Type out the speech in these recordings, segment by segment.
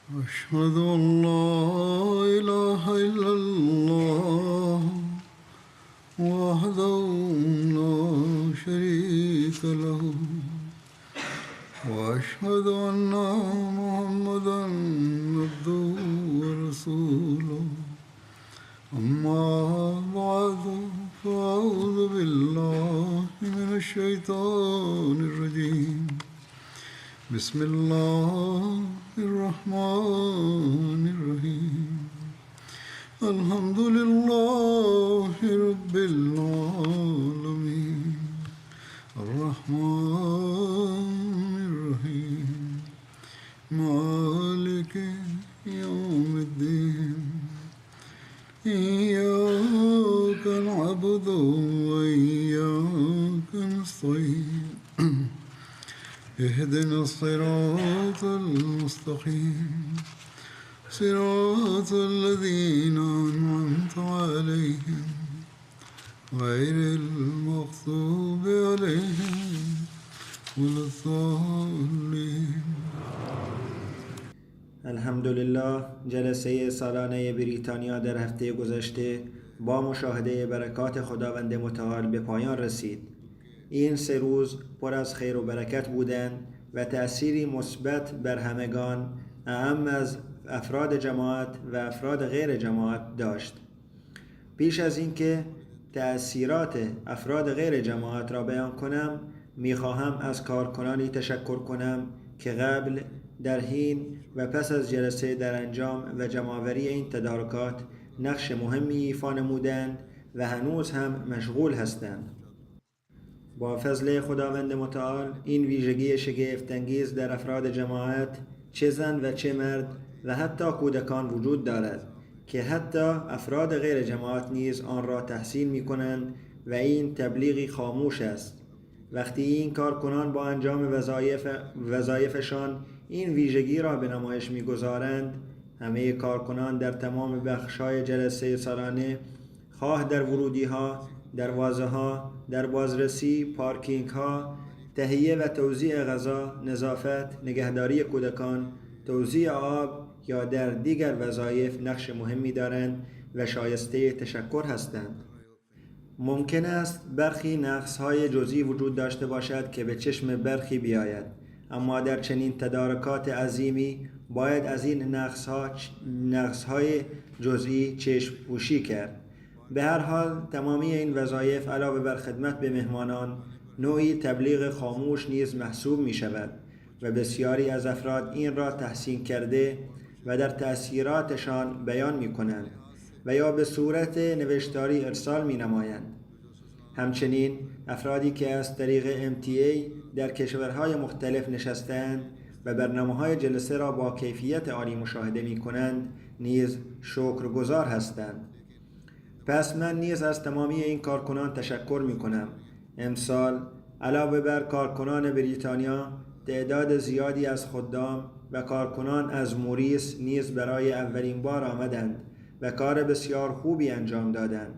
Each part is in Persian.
أشهد أن لا إله إلا الله وحده لا شريك له وأشهد أن محمدا عبده ورسوله أما بعد فأعوذ بالله من الشيطان الرجيم بسم الله الرحمن الرحيم الحمد لله رب العالمين الرحمن الرحيم مالك يوم الدين إياك نعبد وإياك نستعين اهدنا الصراط المستقيم صراط الذين أنعمت عليهم غير المغضوب عليهم ولا الضالين. الحمدلله. جلسه سالانه بریتانیا در هفته گذشته با مشاهده برکات خداوند متعال به پایان رسید. این 3 روز پر از خیر و برکت بودند و تأثیری مثبت بر همگان، اعم از افراد جماعت و افراد غیر جماعت داشت. پیش از اینکه تأثیرات افراد غیر جماعت را بیان کنم، میخواهم از کارکنانی تشکر کنم که قبل، در حین و پس از جلسه در انجام و جمع‌آوری این تدارکات نقش مهمی ایفا نمودند و هنوز هم مشغول هستند. با فضل خداوند متعال این ویژگی شگفت‌انگیز در افراد جماعت، چه زن و چه مرد و حتی کودکان وجود دارد که حتی افراد غیر جماعت نیز آن را تحسین می کنند و این تبلیغی خاموش است. وقتی این کارکنان با انجام وظایفشان این ویژگی را به نمایش می گذارند، همه کارکنان در تمام بخش‌های جلسه سالانه، خواه در ورودی‌ها، دروازه‌ها، در بازرسی، پارکینگ‌ها، تهیه و توزیع غذا، نظافت، نگهداری کودکان، توزیع آب یا در دیگر وظایف نقش مهمی دارند و شایسته تشکر هستند. ممکن است برخی نقص‌های جزئی وجود داشته باشد که به چشم برخی بیاید، اما در چنین تدارکات عظیمی باید از این نقص‌های جزئی چشم پوشی کرد. به هر حال تمامی این وظایف علاوه بر خدمت به مهمانان، نوعی تبلیغ خاموش نیز محسوب می شود و بسیاری از افراد این را تحسین کرده و در تأثیراتشان بیان می کنند و یا به صورت نوشتاری ارسال می نمایند. همچنین افرادی که از طریق MTA در کشورهای مختلف نشستند و برنامه‌های جلسه را با کیفیت عالی مشاهده می کنند نیز شکرگزار هستند. پس من نیز از تمامی این کارکنان تشکر می کنم. امسال علاوه بر کارکنان بریتانیا، تعداد زیادی از خدام و کارکنان از موریس نیز برای اولین بار آمدند و کار بسیار خوبی انجام دادند.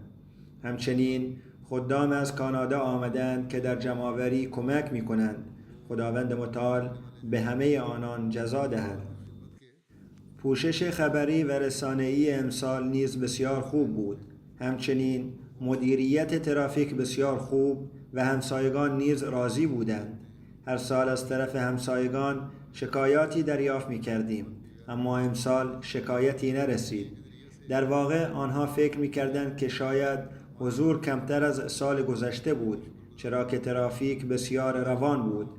همچنین خدام از کانادا آمدند که در جمع‌آوری کمک می کنند. خداوند متعال به همه آنان جزا دهد. پوشش خبری و رسانه‌ای امسال نیز بسیار خوب بود. همچنین مدیریت ترافیک بسیار خوب و همسایگان نیز راضی بودند. هر سال از طرف همسایگان شکایاتی دریافت می کردیم، اما امسال شکایتی نرسید. در واقع آنها فکر می کردند که شاید حضور کمتر از سال گذشته بود، چرا که ترافیک بسیار روان بود،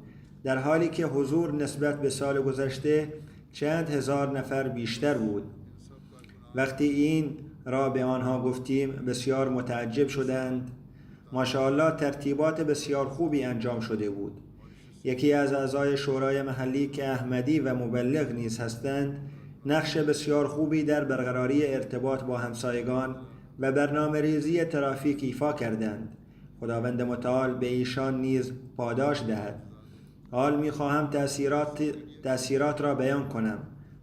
در حالی که حضور نسبت به سال گذشته چند هزار نفر بیشتر بود. وقتی این را به آنها گفتیم بسیار متعجب شدند. ماشاءالله ترتیبات بسیار خوبی انجام شده بود. یکی از اعضای شورای محلی که احمدی و مبلغ نیز هستند، نقش بسیار خوبی در برقراری ارتباط با همسایگان و برنامه‌ریزی ترافیک ایفا کردند. خداوند متعال به ایشان نیز پاداش دهد. حال می‌خواهم تأثیرات را بیان کنم.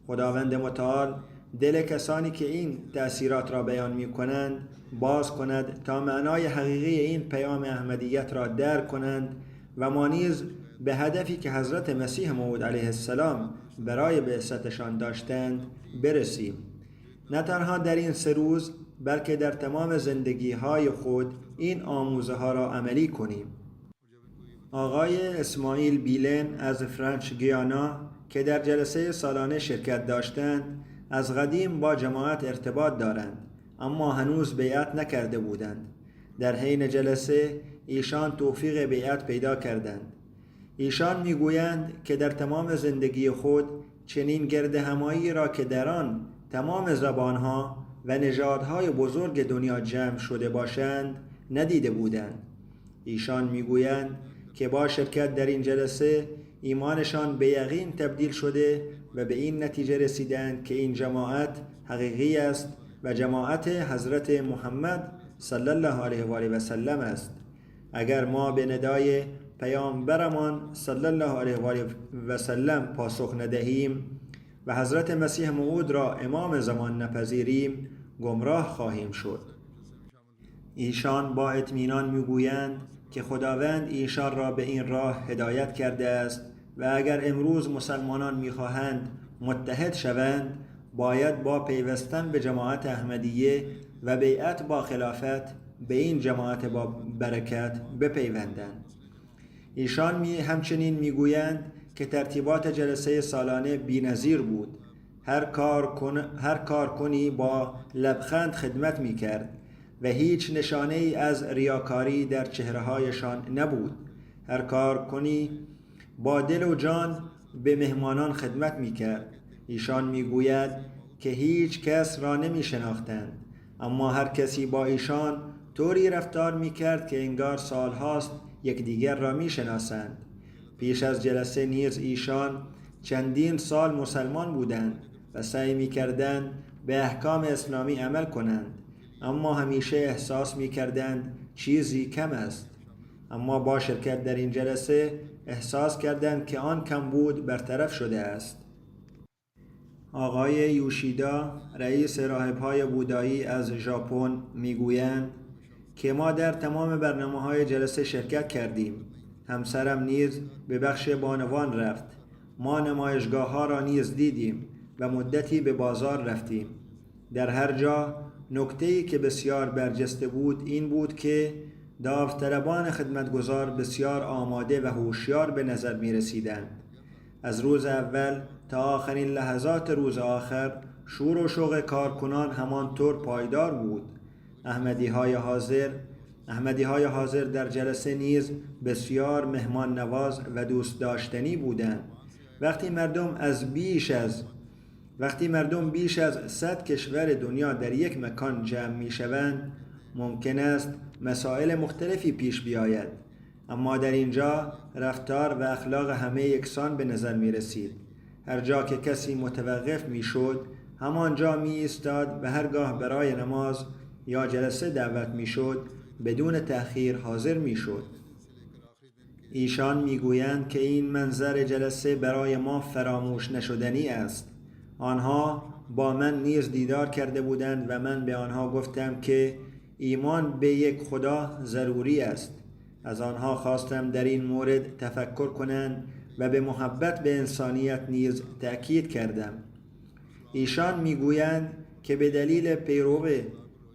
خداوند متعال دل کسانی که این تأثیرات را بیان می کنند باز کند تا معنای حقیقی این پیام احمدیت را درک کنند و ما نیز به هدفی که حضرت مسیح موعود علیه السلام برای بعثتشان داشتند برسیم. نه تنها در این 3 روز بلکه در تمام زندگی‌های خود این آموزه ها را عملی کنیم. آقای اسماعیل بیلن از فرانچ گیانا که در جلسه سالانه شرکت داشتند از قدیم با جماعت ارتباط دارند اما هنوز بیعت نکرده بودند. در حین جلسه ایشان توفیق بیعت پیدا کردند. ایشان میگویند که در تمام زندگی خود چنین گرد همایی را که در آن تمام زبانها و نژادهای بزرگ دنیا جمع شده باشند ندیده بودند. ایشان میگویند که با شرکت در این جلسه ایمانشان به یقین تبدیل شده و به این نتیجه رسیدند که این جماعت حقیقی است و جماعت حضرت محمد صلی الله علیه و آله و سلم است. اگر ما به ندای پیامبرمان صلی الله علیه و آله و سلم پاسخ ندهیم و حضرت مسیح موعود را امام زمان نپذیریم گمراه خواهیم شد. ایشان با اطمینان میگویند که خداوند ایشان را به این راه هدایت کرده است و اگر امروز مسلمانان میخواهند متحد شوند باید با پیوستن به جماعت احمدیه و بیعت با خلافت به این جماعت با برکت بپیوندند. ایشان همچنین میگویند که ترتیبات جلسه سالانه بی‌نظیر بود. هر کار کنی با لبخند خدمت میکرد و هیچ نشانه ای از ریاکاری در چهره‌هایشان نبود. هر کار کنی با دل و جان به مهمانان خدمت میکرد. ایشان میگوید که هیچ کس را نمیشناختند اما هر کسی با ایشان طوری رفتار میکرد که انگار سالهاست یکدیگر را میشناسند. پیش از جلسه نیز ایشان چندین سال مسلمان بودند و سعی میکردند به احکام اسلامی عمل کنند اما همیشه احساس میکردند چیزی کم است. اما با شرکت در این جلسه احساس کردند که آن کمبود برطرف شده است. آقای یوشیدا رئیس راهب‌های بودایی از ژاپن میگویند که ما در تمام برنامه‌های جلسه شرکت کردیم. همسرم نیز به بخش بانوان رفت. ما نمایشگاه‌ها را نیز دیدیم و مدتی به بازار رفتیم. در هر جا نکته‌ای که بسیار برجسته بود این بود که داوطلبان خدمتگزار بسیار آماده و هوشیار به نظر می رسیدند. از روز اول تا آخرین لحظات روز آخر شور و شوق کارکنان همانطور پایدار بود. احمدی‌های حاضر در جلسه نیز بسیار مهمان نواز و دوست داشتنی بودند. وقتی مردم بیش از 100 کشور دنیا در یک مکان جمع می شوند ممکن است مسائل مختلفی پیش بیاید اما در اینجا رفتار و اخلاق همه یکسان به نظر می رسید. هر جا که کسی متوقف می شد همانجا می ایستاد و هرگاه برای نماز یا جلسه دعوت می شد بدون تأخیر حاضر می شد. ایشان می گویند که این منظر جلسه برای ما فراموش نشدنی است. آنها با من نیز دیدار کرده بودند و من به آنها گفتم که ایمان به یک خدا ضروری است. از آنها خواستم در این مورد تفکر کنند و به محبت به انسانیت نیز تأکید کردم. ایشان میگویند که به دلیل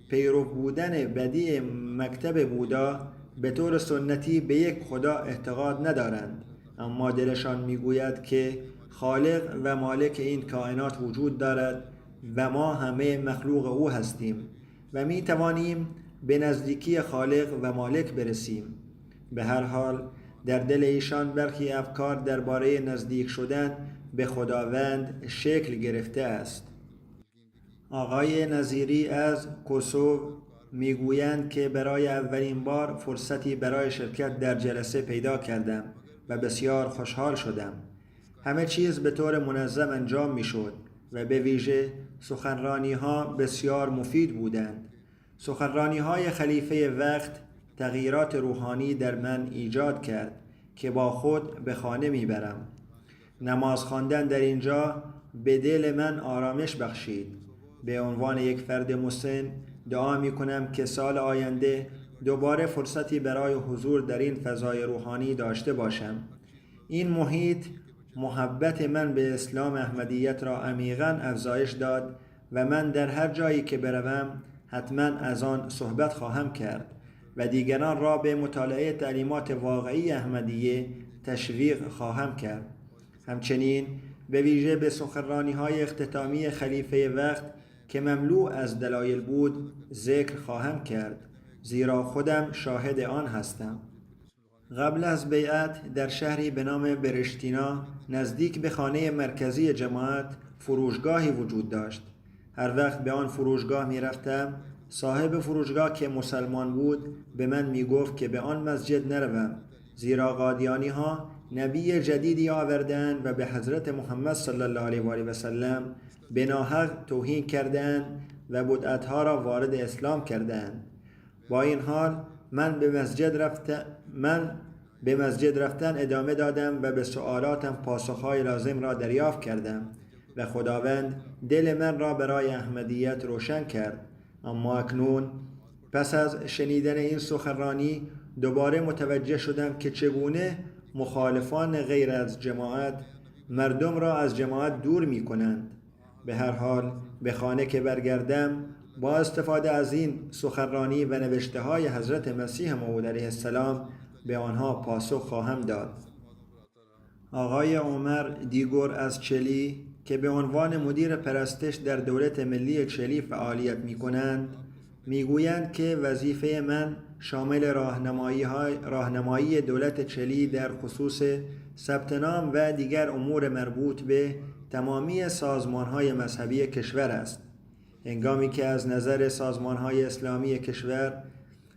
پیرو بودن بدیع مکتب بودا به طور سنتی به یک خدا اعتقاد ندارند اما دلشان میگوید که خالق و مالک این کائنات وجود دارد و ما همه مخلوق او هستیم و می توانیم به نزدیکی خالق و مالک برسیم. به هر حال در دل ایشان برخی افکار درباره نزدیک شدن به خداوند شکل گرفته است. آقای نظیری از کوسوو میگویند که برای اولین بار فرصتی برای شرکت در جلسه پیدا کردم و بسیار خوشحال شدم. همه چیز به طور منظم انجام میشد و به ویژه سخنرانی‌ها بسیار مفید بودند. سخنرانی‌های خلیفه وقت تغییرات روحانی در من ایجاد کرد که با خود به خانه میبرم. نماز خواندن در اینجا به دل من آرامش بخشید. به عنوان یک فرد مسن دعا میکنم که سال آینده دوباره فرصتی برای حضور در این فضای روحانی داشته باشم. این محیط محبت من به اسلام احمدیت را عمیقاً افزایش داد و من در هر جایی که بروم حتما از آن صحبت خواهم کرد و دیگران را به مطالعه تعلیمات واقعی احمدیه تشویق خواهم کرد. همچنین به ویژه به سخنرانی‌های اختتامی خلیفه وقت که مملو از دلایل بود ذکر خواهم کرد، زیرا خودم شاهد آن هستم. قبل از بیعت در شهری به نام برشتینا نزدیک به خانه مرکزی جماعت فروشگاهی وجود داشت. هر وقت به آن فروشگاه می رفتم صاحب فروشگاه که مسلمان بود به من می گفت که به آن مسجد نروم، زیرا قادیانی ها نبی جدیدی آوردند و به حضرت محمد صلی الله علیه و آله و سلم به ناحق توهین کردند و بدعتها را وارد اسلام کردند. با این حال من به مسجد رفتن ادامه دادم و به سوالاتم پاسخهای لازم را دریافت کردم و خداوند دل من را برای احمدیت روشن کرد. اما اکنون پس از شنیدن این سخنرانی دوباره متوجه شدم که چگونه مخالفان غیر از جماعت مردم را از جماعت دور می کنند. به هر حال به خانه که برگردم با استفاده از این سخنرانی و نوشته های حضرت مسیح موعود علیه السلام به آنها پاسخ خواهم داد. آقای عمر دیگور از چلی که به عنوان مدیر پرستش در دولت ملی چلی فعالیت می کنند می گویند که وظیفه من شامل راهنمایی دولت چلی در خصوص ثبت نام و دیگر امور مربوط به تمامی سازمان‌های مذهبی کشور است. هنگامی که از نظر سازمان‌های اسلامی کشور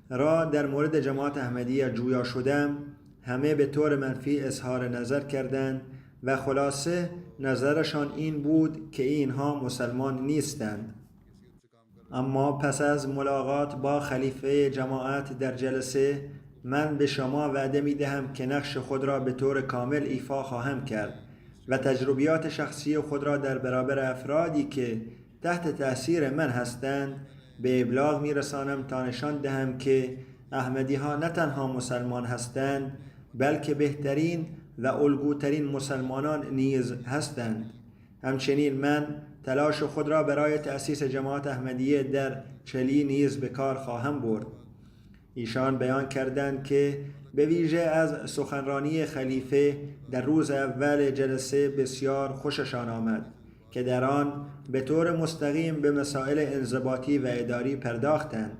را در مورد جماعت احمدیه جویا شدم، همه به طور منفی اظهار نظر کردند و خلاصه نظرشان این بود که اینها مسلمان نیستند. اما پس از ملاقات با خلیفه جماعت در جلسه من به شما وعده می دهم که نقش خود را به طور کامل ایفا خواهم کرد و تجربیات شخصی خود را در برابر افرادی که تحت تأثیر من هستند به ابلاغ می رسانم تا نشان دهم که احمدی ها نه تنها مسلمان هستند بلکه بهترین و الگوترین مسلمانان نیز هستند. همچنین من تلاش خود را برای تأسیس جماعت احمدیه در چلی نیز به کار خواهم برد. ایشان بیان کردند که به ویژه از سخنرانی خلیفه در روز اول جلسه بسیار خوششان آمد که در آن به طور مستقیم به مسائل انضباطی و اداری پرداختند.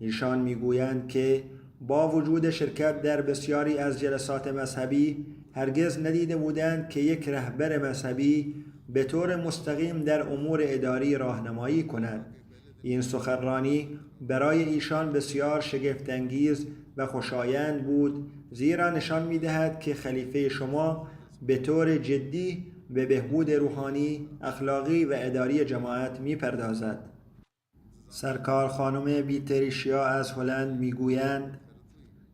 ایشان میگویند که با وجود شرکت در بسیاری از جلسات مذهبی هرگز ندیده بودند که یک رهبر مذهبی به طور مستقیم در امور اداری راهنمایی کند. این سخنرانی برای ایشان بسیار شگفت‌انگیز و خوشایند بود، زیرا نشان می‌دهد که خلیفه شما به طور جدی به بهبود روحانی، اخلاقی و اداری جماعت می‌پردازد. سرکار خانم بیتریشیا از هلند می‌گویند: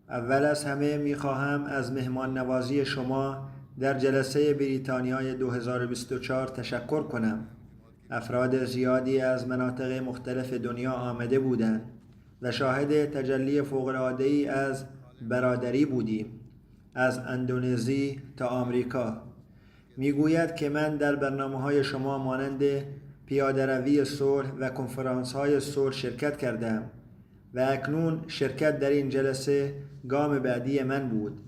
اول از همه می‌خواهم از مهمان نوازی شما در جلسه بریتانیای 2024 تشکر کنم. افراد زیادی از مناطق مختلف دنیا آمده بودند و شاهد تجلی فوق‌العاده‌ای از برادری بودیم، از اندونزی تا آمریکا. میگوید که من در برنامه‌های شما مانند پیاده‌روی صلح و کنفرانس‌های صلح شرکت کردم و اکنون شرکت در این جلسه گام بعدی من بود.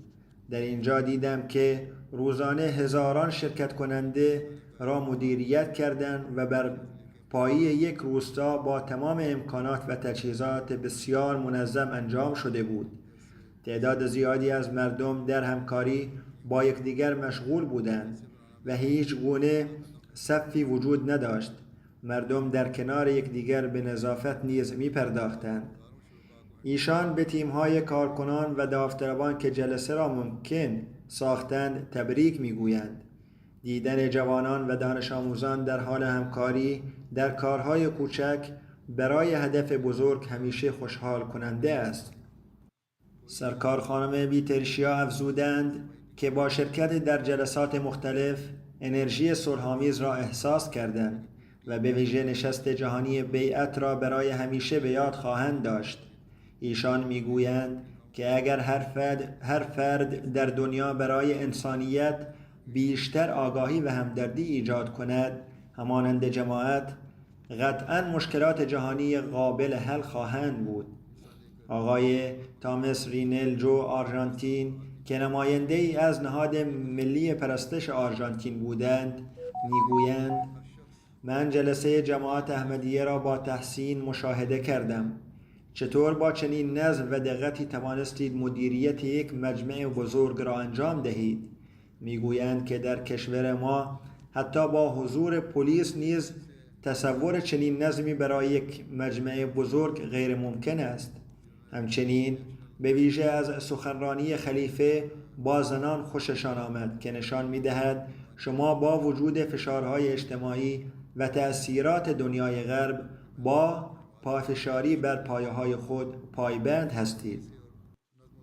در اینجا دیدم که روزانه هزاران شرکت کننده را مدیریت کردند و بر پایه یک روستا با تمام امکانات و تجهیزات بسیار منظم انجام شده بود. تعداد زیادی از مردم در همکاری با یکدیگر مشغول بودند و هیچ گونه صفی وجود نداشت. مردم در کنار یکدیگر به نظافت نیز می پرداختند. ایشان به تیم‌های کارکنان و داوطلبان که جلسه را ممکن ساختند تبریک می‌گویند. دیدن جوانان و دانش آموزان در حال همکاری در کارهای کوچک برای هدف بزرگ همیشه خوشحال کننده است. سرکار خانم بیترشیا افزودند که با شرکت در جلسات مختلف انرژی صلح‌آمیز را احساس کردند و به ویژه نشست جهانی بیعت را برای همیشه به یاد خواهند داشت. ایشان میگویند که اگر هر فرد در دنیا برای انسانیت بیشتر آگاهی و همدردی ایجاد کند، همانند جماعت، قطعاً مشکلات جهانی قابل حل خواهند بود. آقای تامس رینل جو آرژانتین که نماینده ای از نهاد ملی پرستش آرژانتین بودند میگویند: من جلسه جماعت احمدیه را با تحسین مشاهده کردم. چطور با چنین نظم و دقتی توانستید مدیریت یک مجمع بزرگ را انجام دهید؟ میگویند که در کشور ما حتی با حضور پلیس نیز تصور چنین نظمی برای یک مجمع بزرگ غیر ممکن است. همچنین به ویژه از سخنرانی خلیفه با زنان خوششان آمد که نشان می‌دهد شما با وجود فشارهای اجتماعی و تأثیرات دنیای غرب با پافشاری بر پایه‌های خود پایبند هستید.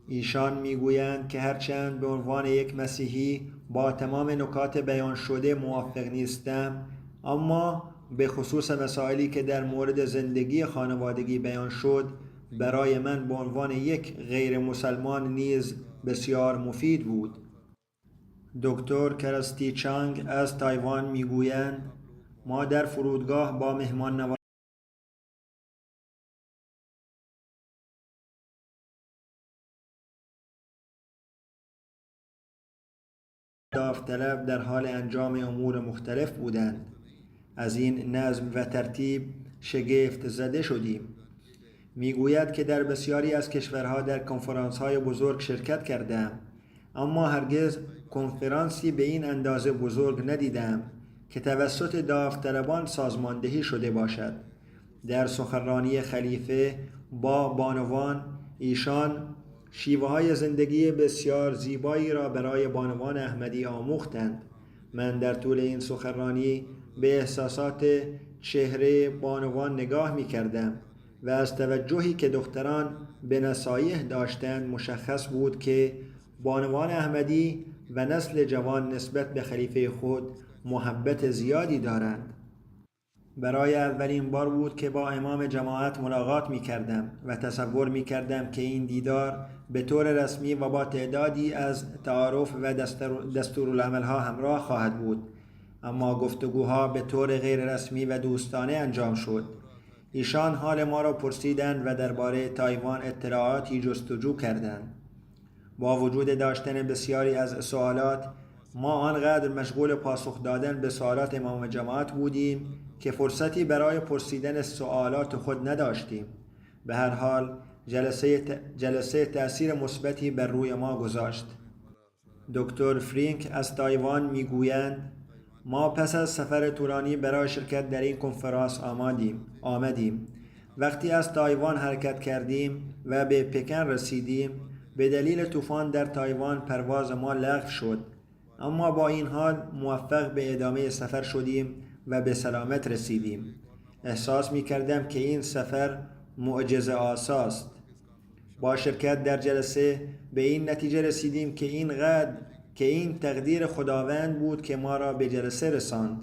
ایشان میگویند که هرچند به عنوان یک مسیحی با تمام نکات بیان شده موافق نیستم، اما به خصوص مسائلی که در مورد زندگی خانوادگی بیان شد برای من به عنوان یک غیر مسلمان نیز بسیار مفید بود. دکتر کرستی چانگ از تایوان میگویند: ما در فرودگاه با مهمان نوازی داوطلب در حال انجام امور مختلف بودند. از این نظم و ترتیب شگفت زده شدیم. میگوید که در بسیاری از کشورها در کنفرانس‌های بزرگ شرکت کردم، اما هرگز کنفرانسی به این اندازه بزرگ ندیدم که توسط داوطلبان سازماندهی شده باشد. در سخنرانی خلیفه با بانوان، ایشان شیوه‌های زندگی بسیار زیبایی را برای بانوان احمدی آموختند. من در طول این سخنرانی به احساسات چهره بانوان نگاه می‌کردم و از توجهی که دختران به نصایح داشتند مشخص بود که بانوان احمدی و نسل جوان نسبت به خلیفه خود محبت زیادی دارند. برای اولین بار بود که با امام جماعت ملاقات می کردم و تصور می کردم که این دیدار به طور رسمی و با تعدادی از تعارف و دستورالعملها همراه خواهد بود، اما گفتگوها به طور غیر رسمی و دوستانه انجام شد. ایشان حال ما را پرسیدند و درباره تایوان اطلاعاتی جستجو کردند. با وجود داشتن بسیاری از سوالات، ما آنقدر مشغول پاسخ دادن به سوالات امام جماعت بودیم که فرصتی برای پرسیدن سوالات خود نداشتیم. به هر حال جلسه تأثیر مثبتی بر روی ما گذاشت. دکتر فرینک از تایوان میگویند: ما پس از سفر طولانی برای شرکت در این کنفرانس آمدیم. وقتی از تایوان حرکت کردیم و به پکن رسیدیم، به دلیل طوفان در تایوان پرواز ما لغو شد، اما با این حال موفق به ادامه سفر شدیم و به سلامت رسیدیم. احساس می کردم که این سفر معجزه آساست. با شرکت در جلسه به این نتیجه رسیدیم که این تقدیر خداوند بود که ما را به جلسه رساند.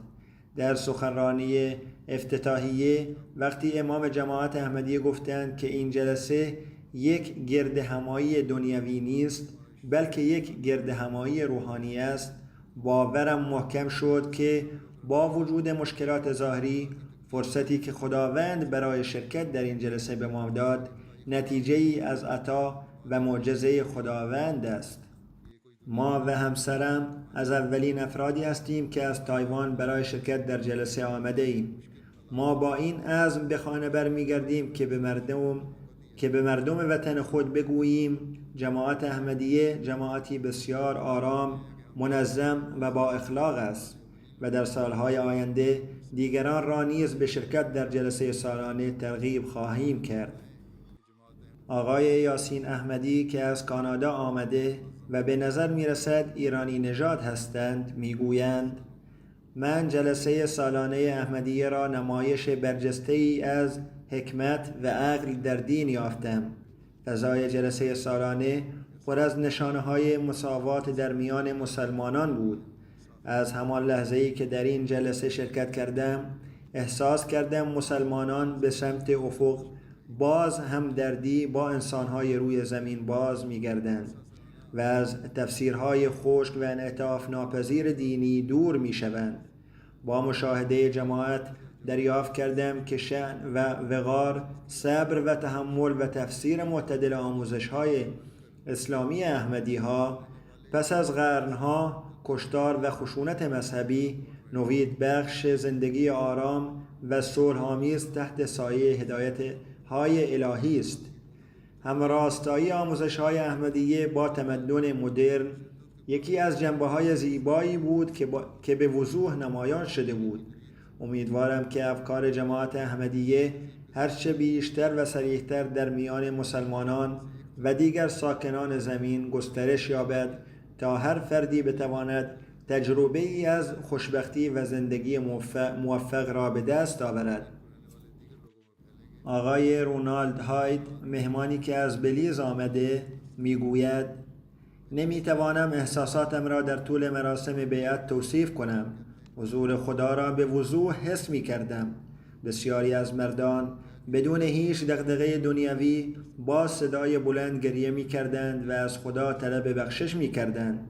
در سخنرانی افتتاحیه وقتی امام جماعت احمدیه گفتند که این جلسه یک گردهمایی دنیوی نیست بلکه یک گردهمایی روحانی است، باورم محکم شد که با وجود مشکلات ظاهری، فرصتی که خداوند برای شرکت در این جلسه به ما داد نتیجه ای از عطا و معجزه خداوند است. ما و همسرم از اولین افرادی هستیم که از تایوان برای شرکت در جلسه آمده ایم. ما با این عزم به خانه برمیگردیم که به مردم وطن خود بگوییم جماعت احمدیه جماعتی بسیار آرام، منظم و با اخلاق است و در سالهای آینده دیگران را نیز به شرکت در جلسه سالانه ترغیب خواهیم کرد. آقای یاسین احمدی که از کانادا آمده و به نظر میرسد ایرانی نژاد هستند میگویند: من جلسه سالانه احمدیه را نمایش برجسته‌ای از حکمت و عقل در دین یافتم. فضای جلسه سالانه پر از نشانه‌های مساوات در میان مسلمانان بود. از همان لحظه‌ای که در این جلسه شرکت کردم، احساس کردم مسلمانان به سمت افق باز همدردی با انسان‌های روی زمین باز می‌گردند. و از تفسیرهای خشک و انعطاف ناپذیر دینی دور می شوند. با مشاهده جماعت دریافت کردم که شأن و وقار، صبر و تحمل و تفسیر معتدل آموزش‌های اسلامی احمدی ها پس از قرنها کشتار و خشونت مذهبی نوید بخش زندگی آرام و صلح‌آمیز تحت سایه هدایت های الهی است. همراستایی آموزش‌های احمدیه با تمدن مدرن یکی از جنبه‌های زیبایی بود که به وضوح نمایان شده بود. امیدوارم که افکار جماعت احمدیه هرچه بیشتر و صریح‌تر در میان مسلمانان و دیگر ساکنان زمین گسترش یابد تا هر فردی بتواند تجربه ای از خوشبختی و زندگی موفق را به دست آورد. آقای رونالد هاید، مهمانی که از بلیز آمده، میگوید: نمیتوانم احساساتم را در طول مراسم بیعت توصیف کنم. حضور خدا را به وضوح حس می کردم. بسیاری از مردان بدون هیچ دغدغه دنیوی با صدای بلند گریه می کردند و از خدا طلب بخشش می کردند.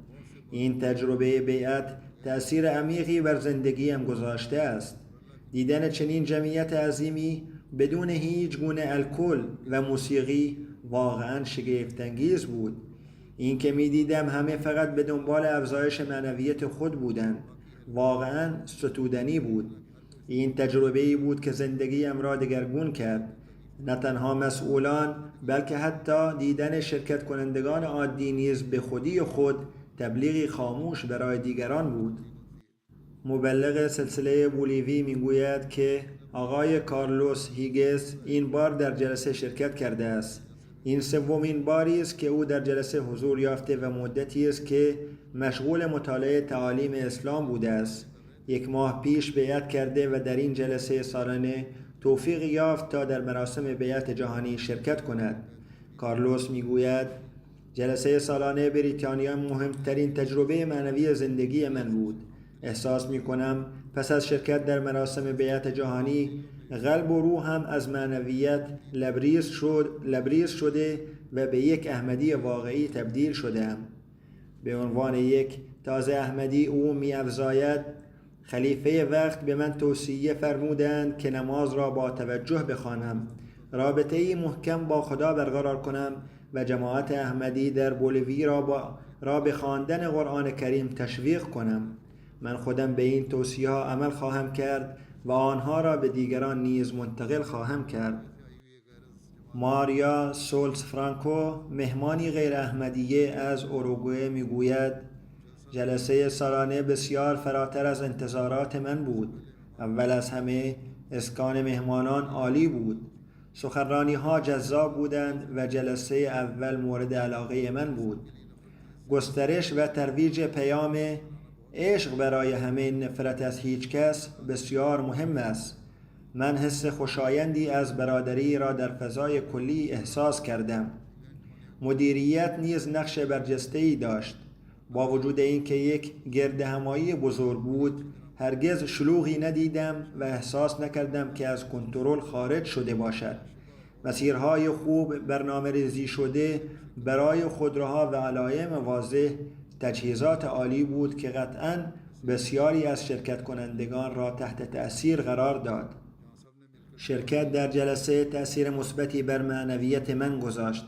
این تجربه بیعت تأثیر عمیقی بر زندگیم گذاشته است. دیدن چنین جمعیت عظیمی بدون هیچ گونه الکل و موسیقی واقعا شگفت‌انگیز بود. این که می دیدم همه فقط به دنبال افزایش معنویت خود بودند واقعا ستودنی بود. این تجربه‌ای بود که زندگیم را دگرگون کرد. نه تنها مسئولان بلکه حتی دیدن شرکت کنندگان عادی نیز به خودی خود تبلیغی خاموش برای دیگران بود. مبلغ سلسله بولیوی میگوید که آقای کارلوس هیگس این بار در جلسه شرکت کرده است. این سومین باری است که او در جلسه حضور یافته و مدتی است که مشغول مطالعه تعالیم اسلام بوده است. 1 ماه پیش بیعت کرده و در این جلسه سالانه توفیق یافت تا در مراسم بیعت جهانی شرکت کند. کارلوس میگوید: جلسه سالانه بریتانیا مهمترین تجربه معنوی زندگی من بود. احساس می‌کنم پس از شرکت در مراسم بیعت جهانی قلب و روحم از معنویت لبریز شده و به یک احمدی واقعی تبدیل شدم. به عنوان یک تازه احمدی او می‌افزاید: خلیفه وقت به من توصیه فرمودند که نماز را با توجه بخوانم، رابطه‌ای محکم با خدا برقرار کنم و جماعت احمدی در بولیوی را به خواندن قرآن کریم تشویق کنم. من خودم به این توصیه‌ها عمل خواهم کرد و آنها را به دیگران نیز منتقل خواهم کرد. ماریا سولز فرانکو، مهمانی غیر احمدیه از اوروگوئه میگوید: جلسه سالانه بسیار فراتر از انتظارات من بود. اول از همه اسکان مهمانان عالی بود. سخنرانی‌ها جذاب بودند و جلسه اول مورد علاقه من بود. گسترش و ترویج پیام عشق برای همه، نفرت از هیچ کس بسیار مهم است. من حس خوشایندی از برادری را در فضای کلی احساس کردم. مدیریت نیز نقش برجسته‌ای داشت. با وجود اینکه یک گردهمایی بزرگ بود، هرگز شلوغی ندیدم و احساس نکردم که از کنترل خارج شده باشد. مسیرهای خوب برنامه‌ریزی شده برای خودروها و علائم واضح، تجهیزات عالی بود که قطعاً بسیاری از شرکت کنندگان را تحت تأثیر قرار داد. شرکت در جلسه تأثیر مثبتی بر معنویت من گذاشت.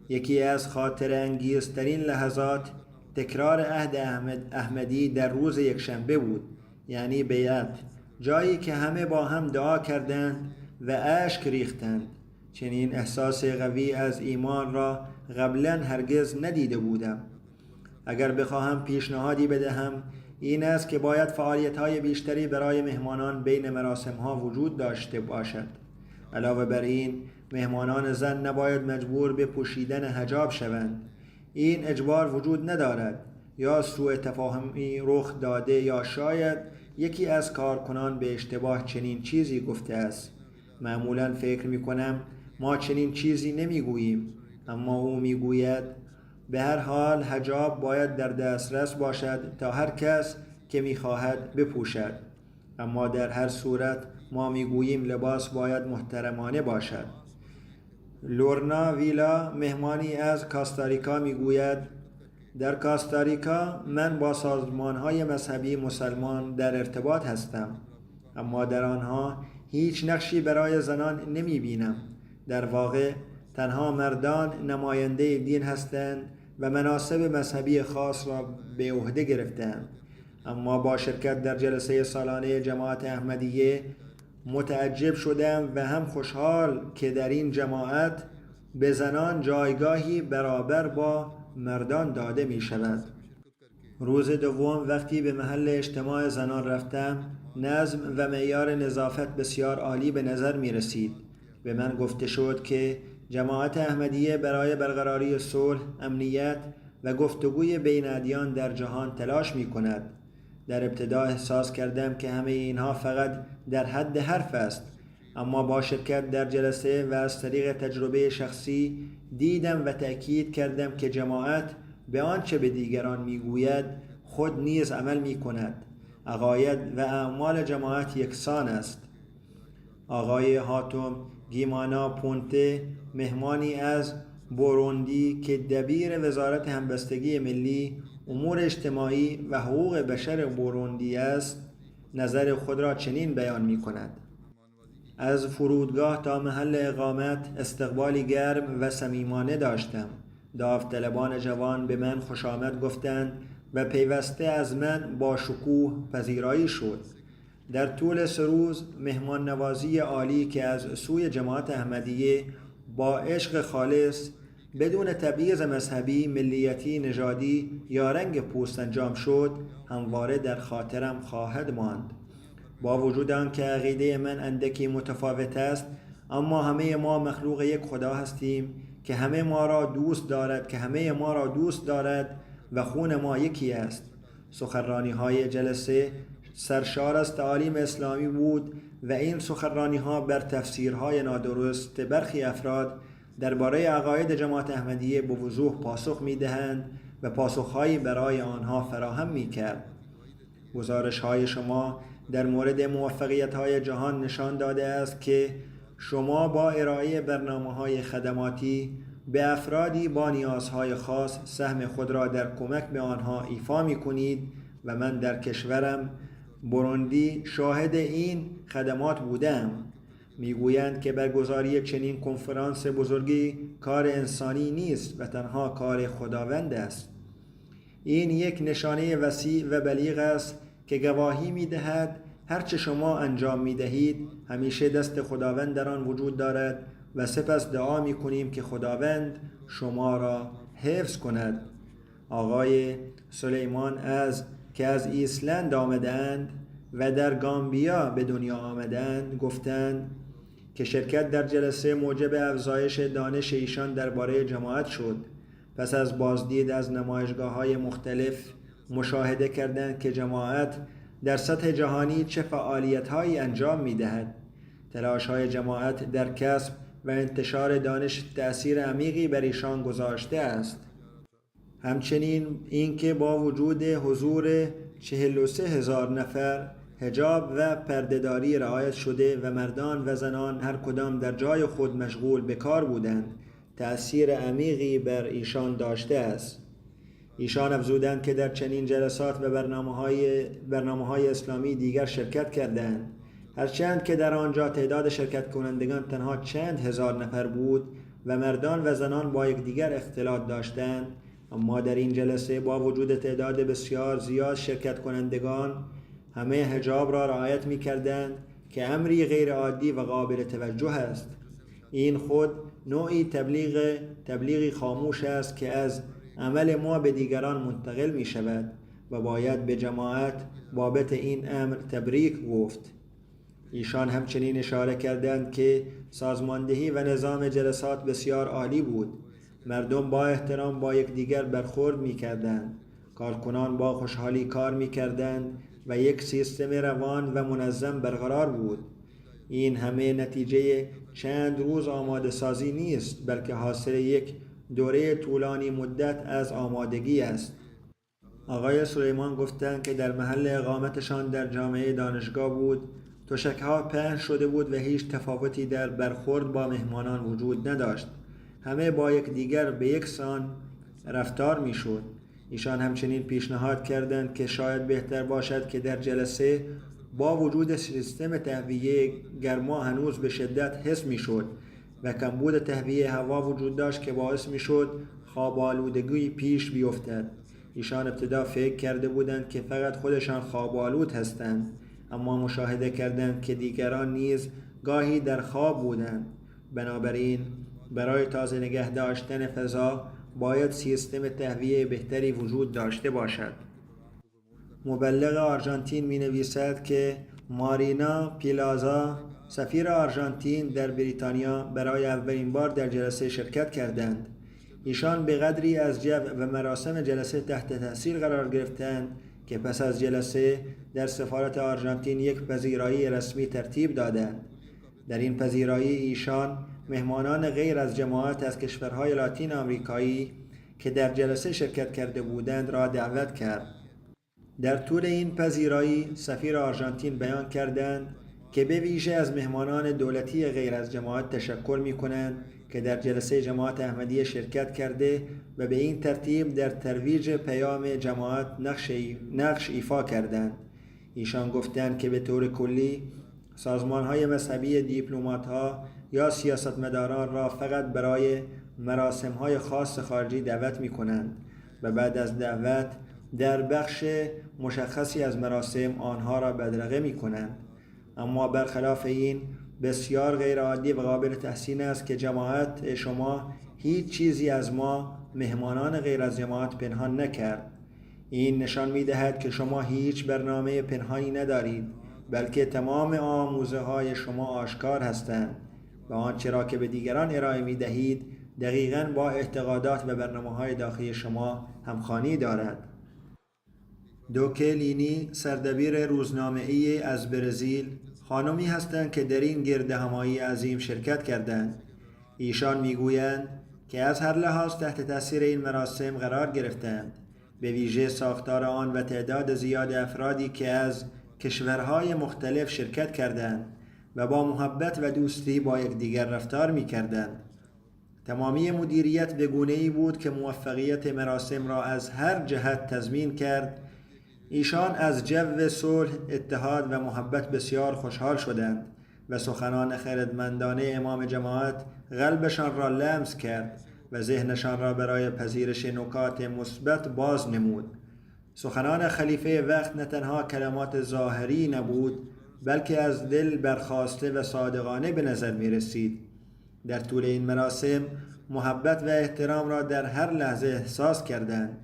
یکی از خاطر انگیزترین لحظات تکرار عهد احمدی در روز یکشنبه بود، یعنی بیعت، جایی که همه با هم دعا کردند و اشک ریختند. چنین احساس قوی از ایمان را قبلا هرگز ندیده بودم. اگر بخواهم پیشنهادی بدهم این است که باید فعالیت‌های بیشتری برای مهمانان بین مراسم‌ها وجود داشته باشد. علاوه بر این، مهمانان زن نباید مجبور به پوشیدن حجاب شوند. این اجبار وجود ندارد. یا سوء تفاهمی رخ داده یا شاید یکی از کارکنان به اشتباه چنین چیزی گفته است. معمولاً فکر می‌کنم ما چنین چیزی نمی‌گوییم، اما او می‌گوید به هر حال حجاب باید در دسترس باشد تا هر کس که می‌خواهد بپوشد. اما در هر صورت ما می‌گوییم لباس باید محترمانه باشد. لورنا ویلا، مهمانی از کاستاریکا می‌گوید در کاستاریکا من با سازمان‌های مذهبی مسلمان در ارتباط هستم، اما در آنها هیچ نقشی برای زنان نمی‌بینم. در واقع تنها مردان نماینده دین هستند و مناصب مذهبی خاص را به عهده گرفتند. اما با شرکت در جلسه سالانه جماعت احمدیه متعجب شدم و هم خوشحال که در این جماعت به زنان جایگاهی برابر با مردان داده می شود. روز دوم وقتی به محل اجتماع زنان رفتم، نظم و معیار نظافت بسیار عالی به نظر می رسید. به من گفته شد که جماعت احمدیه برای برقراری صلح، امنیت و گفتگوی بین ادیان در جهان تلاش می کند. در ابتدا احساس کردم که همه اینها فقط در حد حرف است، اما با شرکت در جلسه و از طریق تجربه شخصی دیدم و تأکید کردم که جماعت به آنچه به دیگران میگوید خود نیز عمل می کند. عقاید و اعمال جماعت یکسان است. آقای هاتم گیمانا پونته، مهمانی از بوروندی که دبیر وزارت همبستگی ملی امور اجتماعی و حقوق بشر بوروندی است، نظر خود را چنین بیان می کند: از فرودگاه تا محل اقامت استقبالی گرم و صمیمانه داشتم. داوطلبان جوان به من خوش آمد گفتند و پیوسته از من با شکوه پذیرایی شد. در طول 3 روز مهمان نوازی عالی که از سوی جماعت احمدیه با عشق خالص بدون تبعیض مذهبی، ملیتی، نژادی یا رنگ پوست انجام شد همواره در خاطرم خواهد ماند. با وجود آن که عقیده من اندکی متفاوت است، اما همه ما مخلوق یک خدا هستیم که همه ما را دوست دارد و خون ما یکی است. سخنرانی‌های جلسه سرشار از تعالیم اسلامی بود و این سخنرانی‌ها بر تفسیرهای نادرست برخی افراد درباره عقاید جماعت احمدیه به وضوح پاسخ می‌دهند و پاسخ‌هایی برای آنها فراهم می‌کرد. گزارش‌های شما در مورد موفقیت‌های جهان نشان داده است که شما با ارائه برنامه‌های خدماتی به افرادی با نیازهای خاص سهم خود را در کمک به آنها ایفا می‌کنید و من در کشورم بوروندی شاهد این خدمات بودم. میگویند که برگزاری چنین کنفرانس بزرگی کار انسانی نیست و تنها کار خداوند است. این یک نشانه وسیع و بلیغ است که گواهی می‌دهد هرچه شما انجام می‌دهید همیشه دست خداوند در آن وجود دارد و سپس دعا می‌کنیم که خداوند شما را حفظ کند. آقای سلیمان که از ایسلند آمدند و در گامبیا به دنیا آمدند گفتند که شرکت در جلسه موجب افزایش دانش ایشان درباره جماعت شد. پس از بازدید از نمایشگاه‌های مختلف مشاهده کردند که جماعت در سطح جهانی چه فعالیت‌هایی انجام می‌دهد. تلاش‌های جماعت در کسب و انتشار دانش تأثیر عمیقی بر ایشان گذاشته است. همچنین اینکه با وجود حضور 43,000 نفر حجاب و پردهداری رعایت شده و مردان و زنان هر کدام در جای خود مشغول به کار بودند، تأثیر عمیقی بر ایشان داشته است. ایشان افزودند که در چنین جلسات و برنامه‌های اسلامی دیگر شرکت کردند. هرچند که در آنجا تعداد شرکت کنندگان تنها چند هزار نفر بود و مردان و زنان با یکدیگر اختلاط داشتند، اما در این جلسه با وجود تعداد بسیار زیاد شرکت کنندگان همه حجاب را رعایت می‌کردند که امری غیر عادی و قابل توجه است. این خود نوعی تبلیغی خاموش است که از عمل ما به دیگران منتقل می شود و باید به جماعت بابت این امر تبریک گفت. ایشان همچنین اشاره کردند که سازماندهی و نظام جلسات بسیار عالی بود. مردم با احترام با یکدیگر برخورد می کردند. کارکنان با خوشحالی کار می کردند و یک سیستم روان و منظم برقرار بود. این همه نتیجه چند روز آماده سازی نیست، بلکه حاصل یک دوره طولانی مدت از آمادگی است. آقای سلیمان گفتند که در محل اقامتشان در جامعه دانشگاه بود. تشک‌ها پهن شده بود و هیچ تفاوتی در برخورد با مهمانان وجود نداشت. همه با یکدیگر به یکسان رفتار می‌شد. ایشان همچنین پیشنهاد کردند که شاید بهتر باشد که در جلسه با وجود سیستم تهویه گرما هنوز به شدت حس میشد و کمبود تهویه هوا وجود داشت که باعث میشد خواب آلودگی پیش بیفتد. ایشان ابتدا فکر کرده بودند که فقط خودشان خواب آلود هستند، اما مشاهده کردند که دیگران نیز گاهی در خواب بودند. بنابراین برای تازه نگه داشتن فضا باید سیستم تهویه بهتری وجود داشته باشد. مبلغ آرژانتین می نویسد که مارینا پیلازا سفیر آرژانتین در بریتانیا برای اولین بار در جلسه شرکت کردند. ایشان به قدری از جو و مراسم جلسه تحت تاثیر قرار گرفتند که پس از جلسه در سفارت آرژانتین یک پذیرایی رسمی ترتیب دادند. در این پذیرایی ایشان مهمانان غیر از جماعت از کشورهای لاتین آمریکایی که در جلسه شرکت کرده بودند را دعوت کرد. در طول این پذیرایی سفیر آرژانتین بیان کردند که به ویژه از مهمانان دولتی غیر از جماعت تشکر می‌کنند که در جلسه جماعت احمدیه شرکت کرده و به این ترتیب در ترویج پیام جماعت نقش ایفا کردند. ایشان گفتند که به طور کلی سازمان‌های مذهبی دیپلمات‌ها یا سیاستمداران را فقط برای مراسم‌های خاص خارجی دعوت می‌کنند و بعد از دعوت در بخش مشخصی از مراسم آنها را بدرقه می‌کنند. اما برخلاف این بسیار غیرعادی و قابل تحسین است که جماعت شما هیچ چیزی از ما مهمانان غیر از جماعت پنهان نکرد. این نشان می‌دهد که شما هیچ برنامه پنهانی ندارید، بلکه تمام آموزه‌های شما آشکار هستند و آنچه را که به دیگران ارائه می‌دهید دقیقاً با اعتقادات و برنامه‌های داخلی شما همخوانی دارد. دوکه لینی سردبیر روزنامه‌ای از برزیل خانمی هستند که در این گردهمایی عظیم شرکت کردند. ایشان میگویند که از هر لحاظ تحت تاثیر این مراسم قرار گرفتند، به ویژه ساختار آن و تعداد زیاد افرادی که از کشورهای مختلف شرکت کردند و با محبت و دوستی با یکدیگر رفتار می‌کردند. تمامی مدیریت به گونه‌ای بود که موفقیت مراسم را از هر جهت تضمین کرد. ایشان از جو صلح، اتحاد و محبت بسیار خوشحال شدند و سخنان خردمندانه امام جماعت قلبشان را لمس کرد و ذهنشان را برای پذیرش نکات مثبت باز نمود. سخنان خلیفه وقت نه تنها کلمات ظاهری نبود، بلکه از دل برخاسته و صادقانه به نظر می رسید. در طول این مراسم محبت و احترام را در هر لحظه احساس کردند.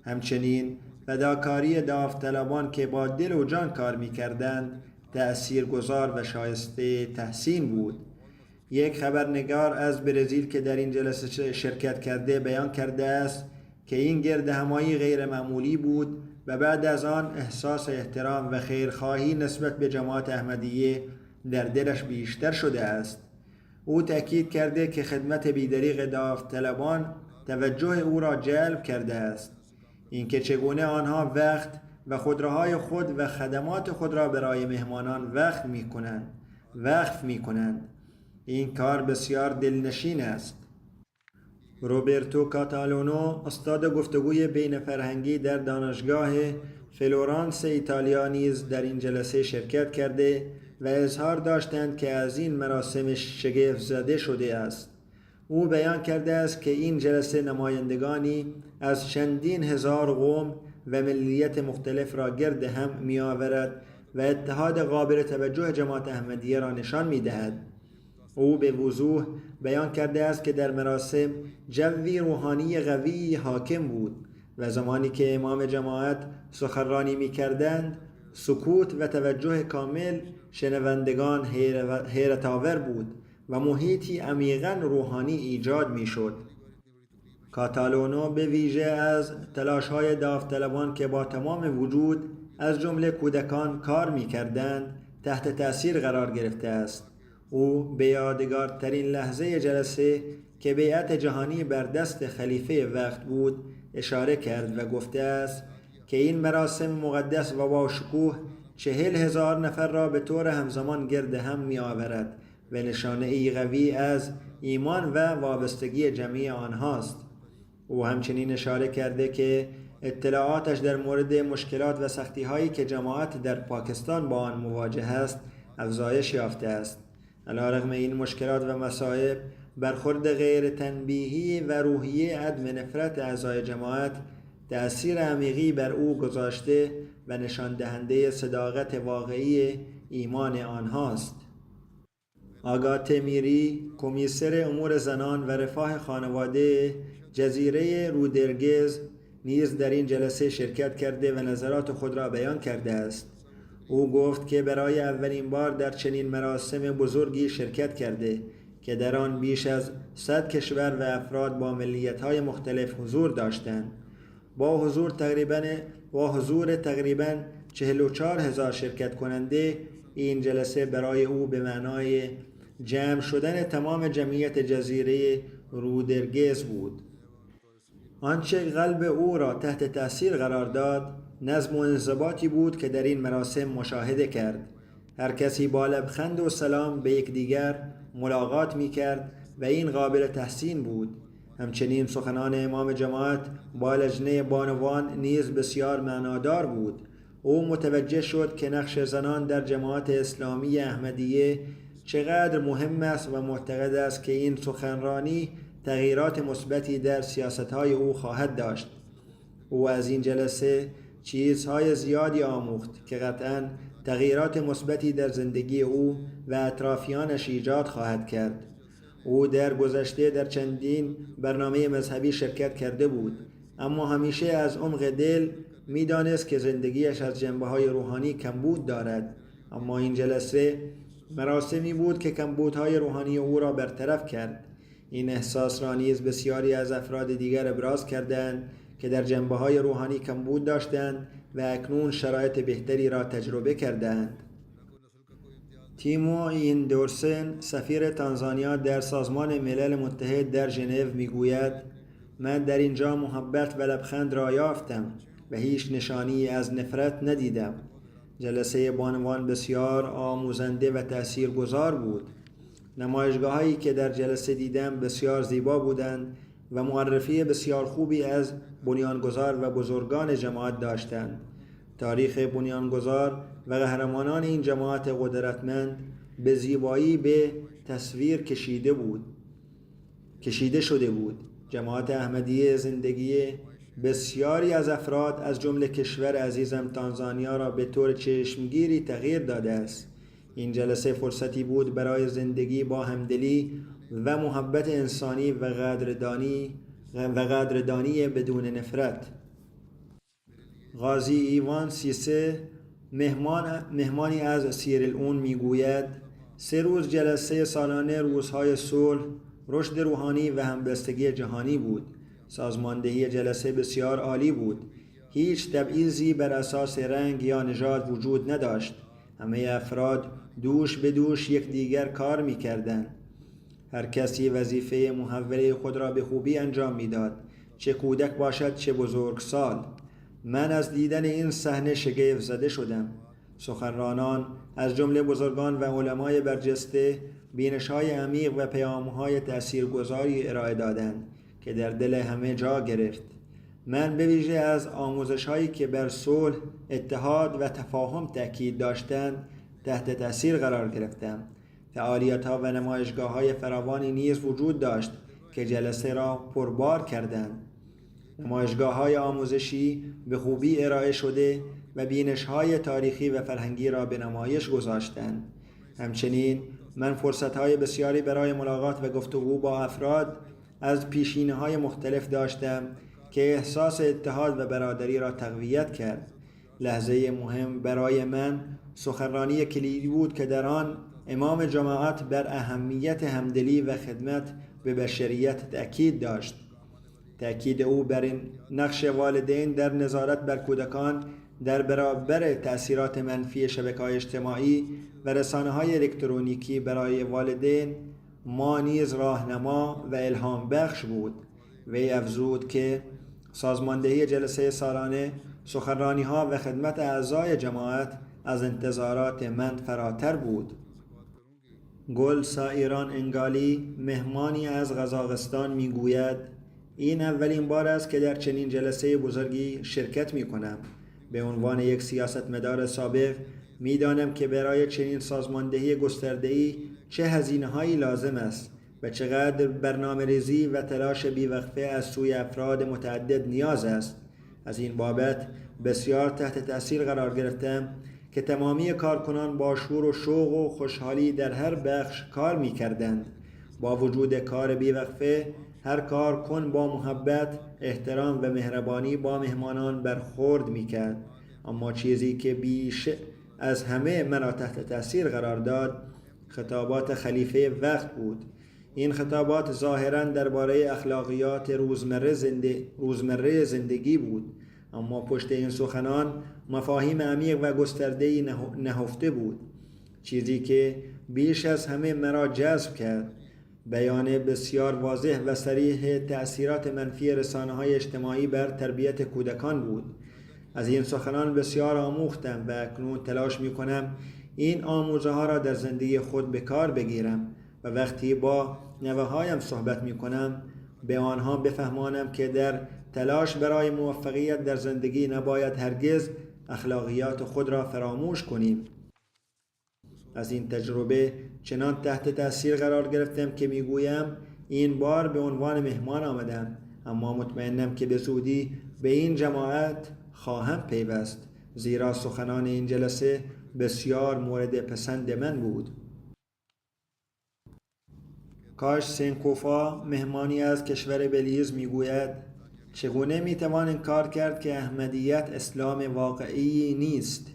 همچنین فداکاری داوطلبان که با دل و جان کار می کردند تأثیرگذار و شایسته تحسین بود. یک خبرنگار از برزیل که در این جلسه شرکت کرده بیان کرده است که این گردهمایی غیر معمولی بود و بعد از آن احساس احترام و خیرخواهی نسبت به جماعت احمدیه در دلش بیشتر شده است. او تأکید کرده که خدمت بیدریغ داوطلبان توجه او را جلب کرده است. اینکه چگونه آنها وقت و خودروهای خود و خدمات خود را برای مهمانان وقف می‌کنند. این کار بسیار دلنشین است. روبرتو کاتالونو استاد گفتگوی بین فرهنگی در دانشگاه فلورانس ایتالیا نیز در این جلسه شرکت کرده و اظهار داشتند که از این مراسم شگفت زده شده است. او بیان کرده است که این جلسه نمایندگانی از چندین هزار قوم و ملیت مختلف را گرد هم می آورد و اتحاد قابل توجه جماعت احمدیه را نشان می دهد. او به وضوح بیان کرده است که در مراسم جوی روحانی قوی حاکم بود و زمانی که امام جماعت سخنرانی می کردند سکوت و توجه کامل شنوندگان حیرت آور بود و محیطی عمیقاً روحانی ایجاد می شد. کاتالونو به ویژه از تلاش‌های داوطلبان که با تمام وجود از جمله کودکان کار می کردند تحت تأثیر قرار گرفته است. او به یادگارترین لحظه جلسه که بیعت جهانی بر دست خلیفه وقت بود اشاره کرد و گفته است که این مراسم مقدس و با شکوه 40,000 نفر را به طور همزمان گرد هم می آورد و نشانه ای قوی از ایمان و وابستگی جمعی آنهاست. او همچنین اشاره کرده که اطلاعاتش در مورد مشکلات و سختی هایی که جماعت در پاکستان با آن مواجه است افزایش یافته است. علیرغم این مشکلات و مصائب، برخورد غیر تنبیهی و روحیه عدم نفرت اعضای جماعت تأثیر عمیقی بر او گذاشته و نشان دهنده صداقت واقعی ایمان آنهاست. آگات میری، کمیسر امور زنان و رفاه خانواده جزیره رودرگز، نیز در این جلسه شرکت کرده و نظرات خود را بیان کرده است. او گفت که برای اولین بار در چنین مراسم بزرگی شرکت کرده که در آن بیش از 100 کشور و افراد با ملیت‌های مختلف حضور داشتند. با حضور تقریباً 44,000 شرکت کننده، این جلسه برای او به معنای جمع شدن تمام جمعیت جزیره رودرگز بود. آنچه قلب او را تحت تأثیر قرار داد، نظم و انضباطی بود که در این مراسم مشاهده کرد. هر کسی با لبخند و سلام به یکدیگر ملاقات می کرد و این قابل تحسین بود. همچنین سخنان امام جماعت با لجنه بانوان نیز بسیار معنادار بود. او متوجه شد که نقش زنان در جماعت اسلامی احمدیه چقدر مهم است و معتقد است که این سخنرانی تغییرات مثبتی در سیاست‌های او خواهد داشت. او از این جلسه چیزهای زیادی آموخت که قطعاً تغییرات مثبتی در زندگی او و اطرافیانش ایجاد خواهد کرد. او در گذشته در چندین برنامه مذهبی شرکت کرده بود، اما همیشه از عمق دل می‌دانست که زندگیش از جنبه‌های روحانی کمبود دارد. اما این جلسه مراسمی بود که کمبودهای روحانی او را برطرف کرد. این احساس را نیز بسیاری از افراد دیگر ابراز کردند که در جنبه‌های روحانی کمبود داشتند و اکنون شرایط بهتری را تجربه کردند. تیمو ایندورسن، سفیر تانزانیا در سازمان ملل متحد در ژنو میگوید: من در اینجا محبت و لبخند را یافتم و هیچ نشانی از نفرت ندیدم. جلسه بانوان بسیار آموزنده و تأثیرگذار بود. نمایشگاهایی که در جلسه دیدم بسیار زیبا بودند و معرفی بسیار خوبی از بنیانگذار و بزرگان جماعت داشتند. تاریخ بنیانگذار و قهرمانان این جماعت قدرتمند به زیبایی به تصویر کشیده شده بود. جماعت احمدیه زندگی بسیاری از افراد از جمله کشور عزیزم تانزانیا را به طور چشمگیری تغییر داده است. این جلسه فرصتی بود برای زندگی با همدلی و محبت انسانی و قدردانی بدون نفرت. قاضی ایوان سیسه، مهمانی از سیرالئون میگوید: 3 روز جلسه سالانه روزهای صلح، رشد روحانی و همبستگی جهانی بود. سازماندهی جلسه بسیار عالی بود. هیچ تبعیضی بر اساس رنگ یا نژاد وجود نداشت. همه افراد دوش به دوش یکدیگر کار می‌کردند. هر کسی وظیفه محوله خود را به خوبی انجام می‌داد، چه کودک باشد چه بزرگسال. من از دیدن این صحنه شگفت زده شدم. سخنرانان از جمله بزرگان و علمای برجسته بینش‌های عمیق و پیام‌های تأثیرگذاری ارائه دادند که در دل همه جا گرفت. من به ویژه از آموزش‌هایی که بر صلح، اتحاد و تفاهم تأکید داشتند تحت تأثیر قرار گرفتم. فعالیت‌ها و نمایشگاه‌های فراوانی نیز وجود داشت که جلسه را پربار کردند. نمایشگاه‌های آموزشی به خوبی ارائه شده و بینش‌های تاریخی و فرهنگی را به نمایش گذاشتند. همچنین من فرصت‌های بسیاری برای ملاقات و گفتگو با افراد از پیشینه‌های مختلف داشتم که احساس اتحاد و برادری را تقویت کرد. لحظه مهم برای من سخنرانی کلیدی بود که در آن امام جماعت بر اهمیت همدلی و خدمت به بشریت تأکید داشت. تأکید او بر این نقش والدین در نظارت بر کودکان در برابر تأثیرات منفی شبکه‌های اجتماعی و رسانه‌های الکترونیکی برای والدین ما نیز راهنما و الهام بخش بود. وی افزود که سازماندهی جلسه سالانه، سخنرانی‌ها و خدمت اعضای جماعت از انتظارات من فراتر بود. گل سایران انگالی، مهمانی از قزاقستان میگوید: این اولین بار است که در چنین جلسه بزرگی شرکت می کنم. به عنوان یک سیاستمدار سابق می دانم که برای چنین سازماندهی گسترده‌ای چه هزینه‌هایی لازم است و چقدر برنامه‌ریزی و تلاش بیوقفه از سوی افراد متعدد نیاز است. از این بابت بسیار تحت تأثیر قرار گرفتم که تمامی کارکنان با شور و شوق و خوشحالی در هر بخش کار می کردند. با وجود کار بیوقفه، هر کارکن با محبت، احترام و مهربانی با مهمانان برخورد می کرد. اما چیزی که بیش از همه مرا تحت تأثیر قرار داد، خطابات خلیفه وقت بود. این خطابات ظاهراً درباره اخلاقیات روزمره زندگی بود، اما پشت این سخنان مفاهیم عمیق و گسترده‌ای نهفته بود. چیزی که بیش از همه مرا جذب کرد، بیان بسیار واضح و صریح تأثیرات منفی رسانه‌های اجتماعی بر تربیت کودکان بود. از این سخنان بسیار آموختم و اکنون تلاش می‌کنم این آموزه‌ها را در زندگی خود به کار بگیرم و وقتی با نوه‌هایم صحبت می‌کنم به آنها بفهمانم که در تلاش برای موفقیت در زندگی نباید هرگز اخلاقیات خود را فراموش کنیم. از این تجربه چنان تحت تأثیر قرار گرفتم که میگویم این بار به عنوان مهمان آمدم، اما مطمئنم که به زودی به این جماعت خواهم پیوست، زیرا سخنان این جلسه بسیار مورد پسند من بود. کاش سنکوفا، مهمانی از کشور بلیز، میگوید چگونه میتوان انکار کرد که احمدیت اسلام واقعی نیست.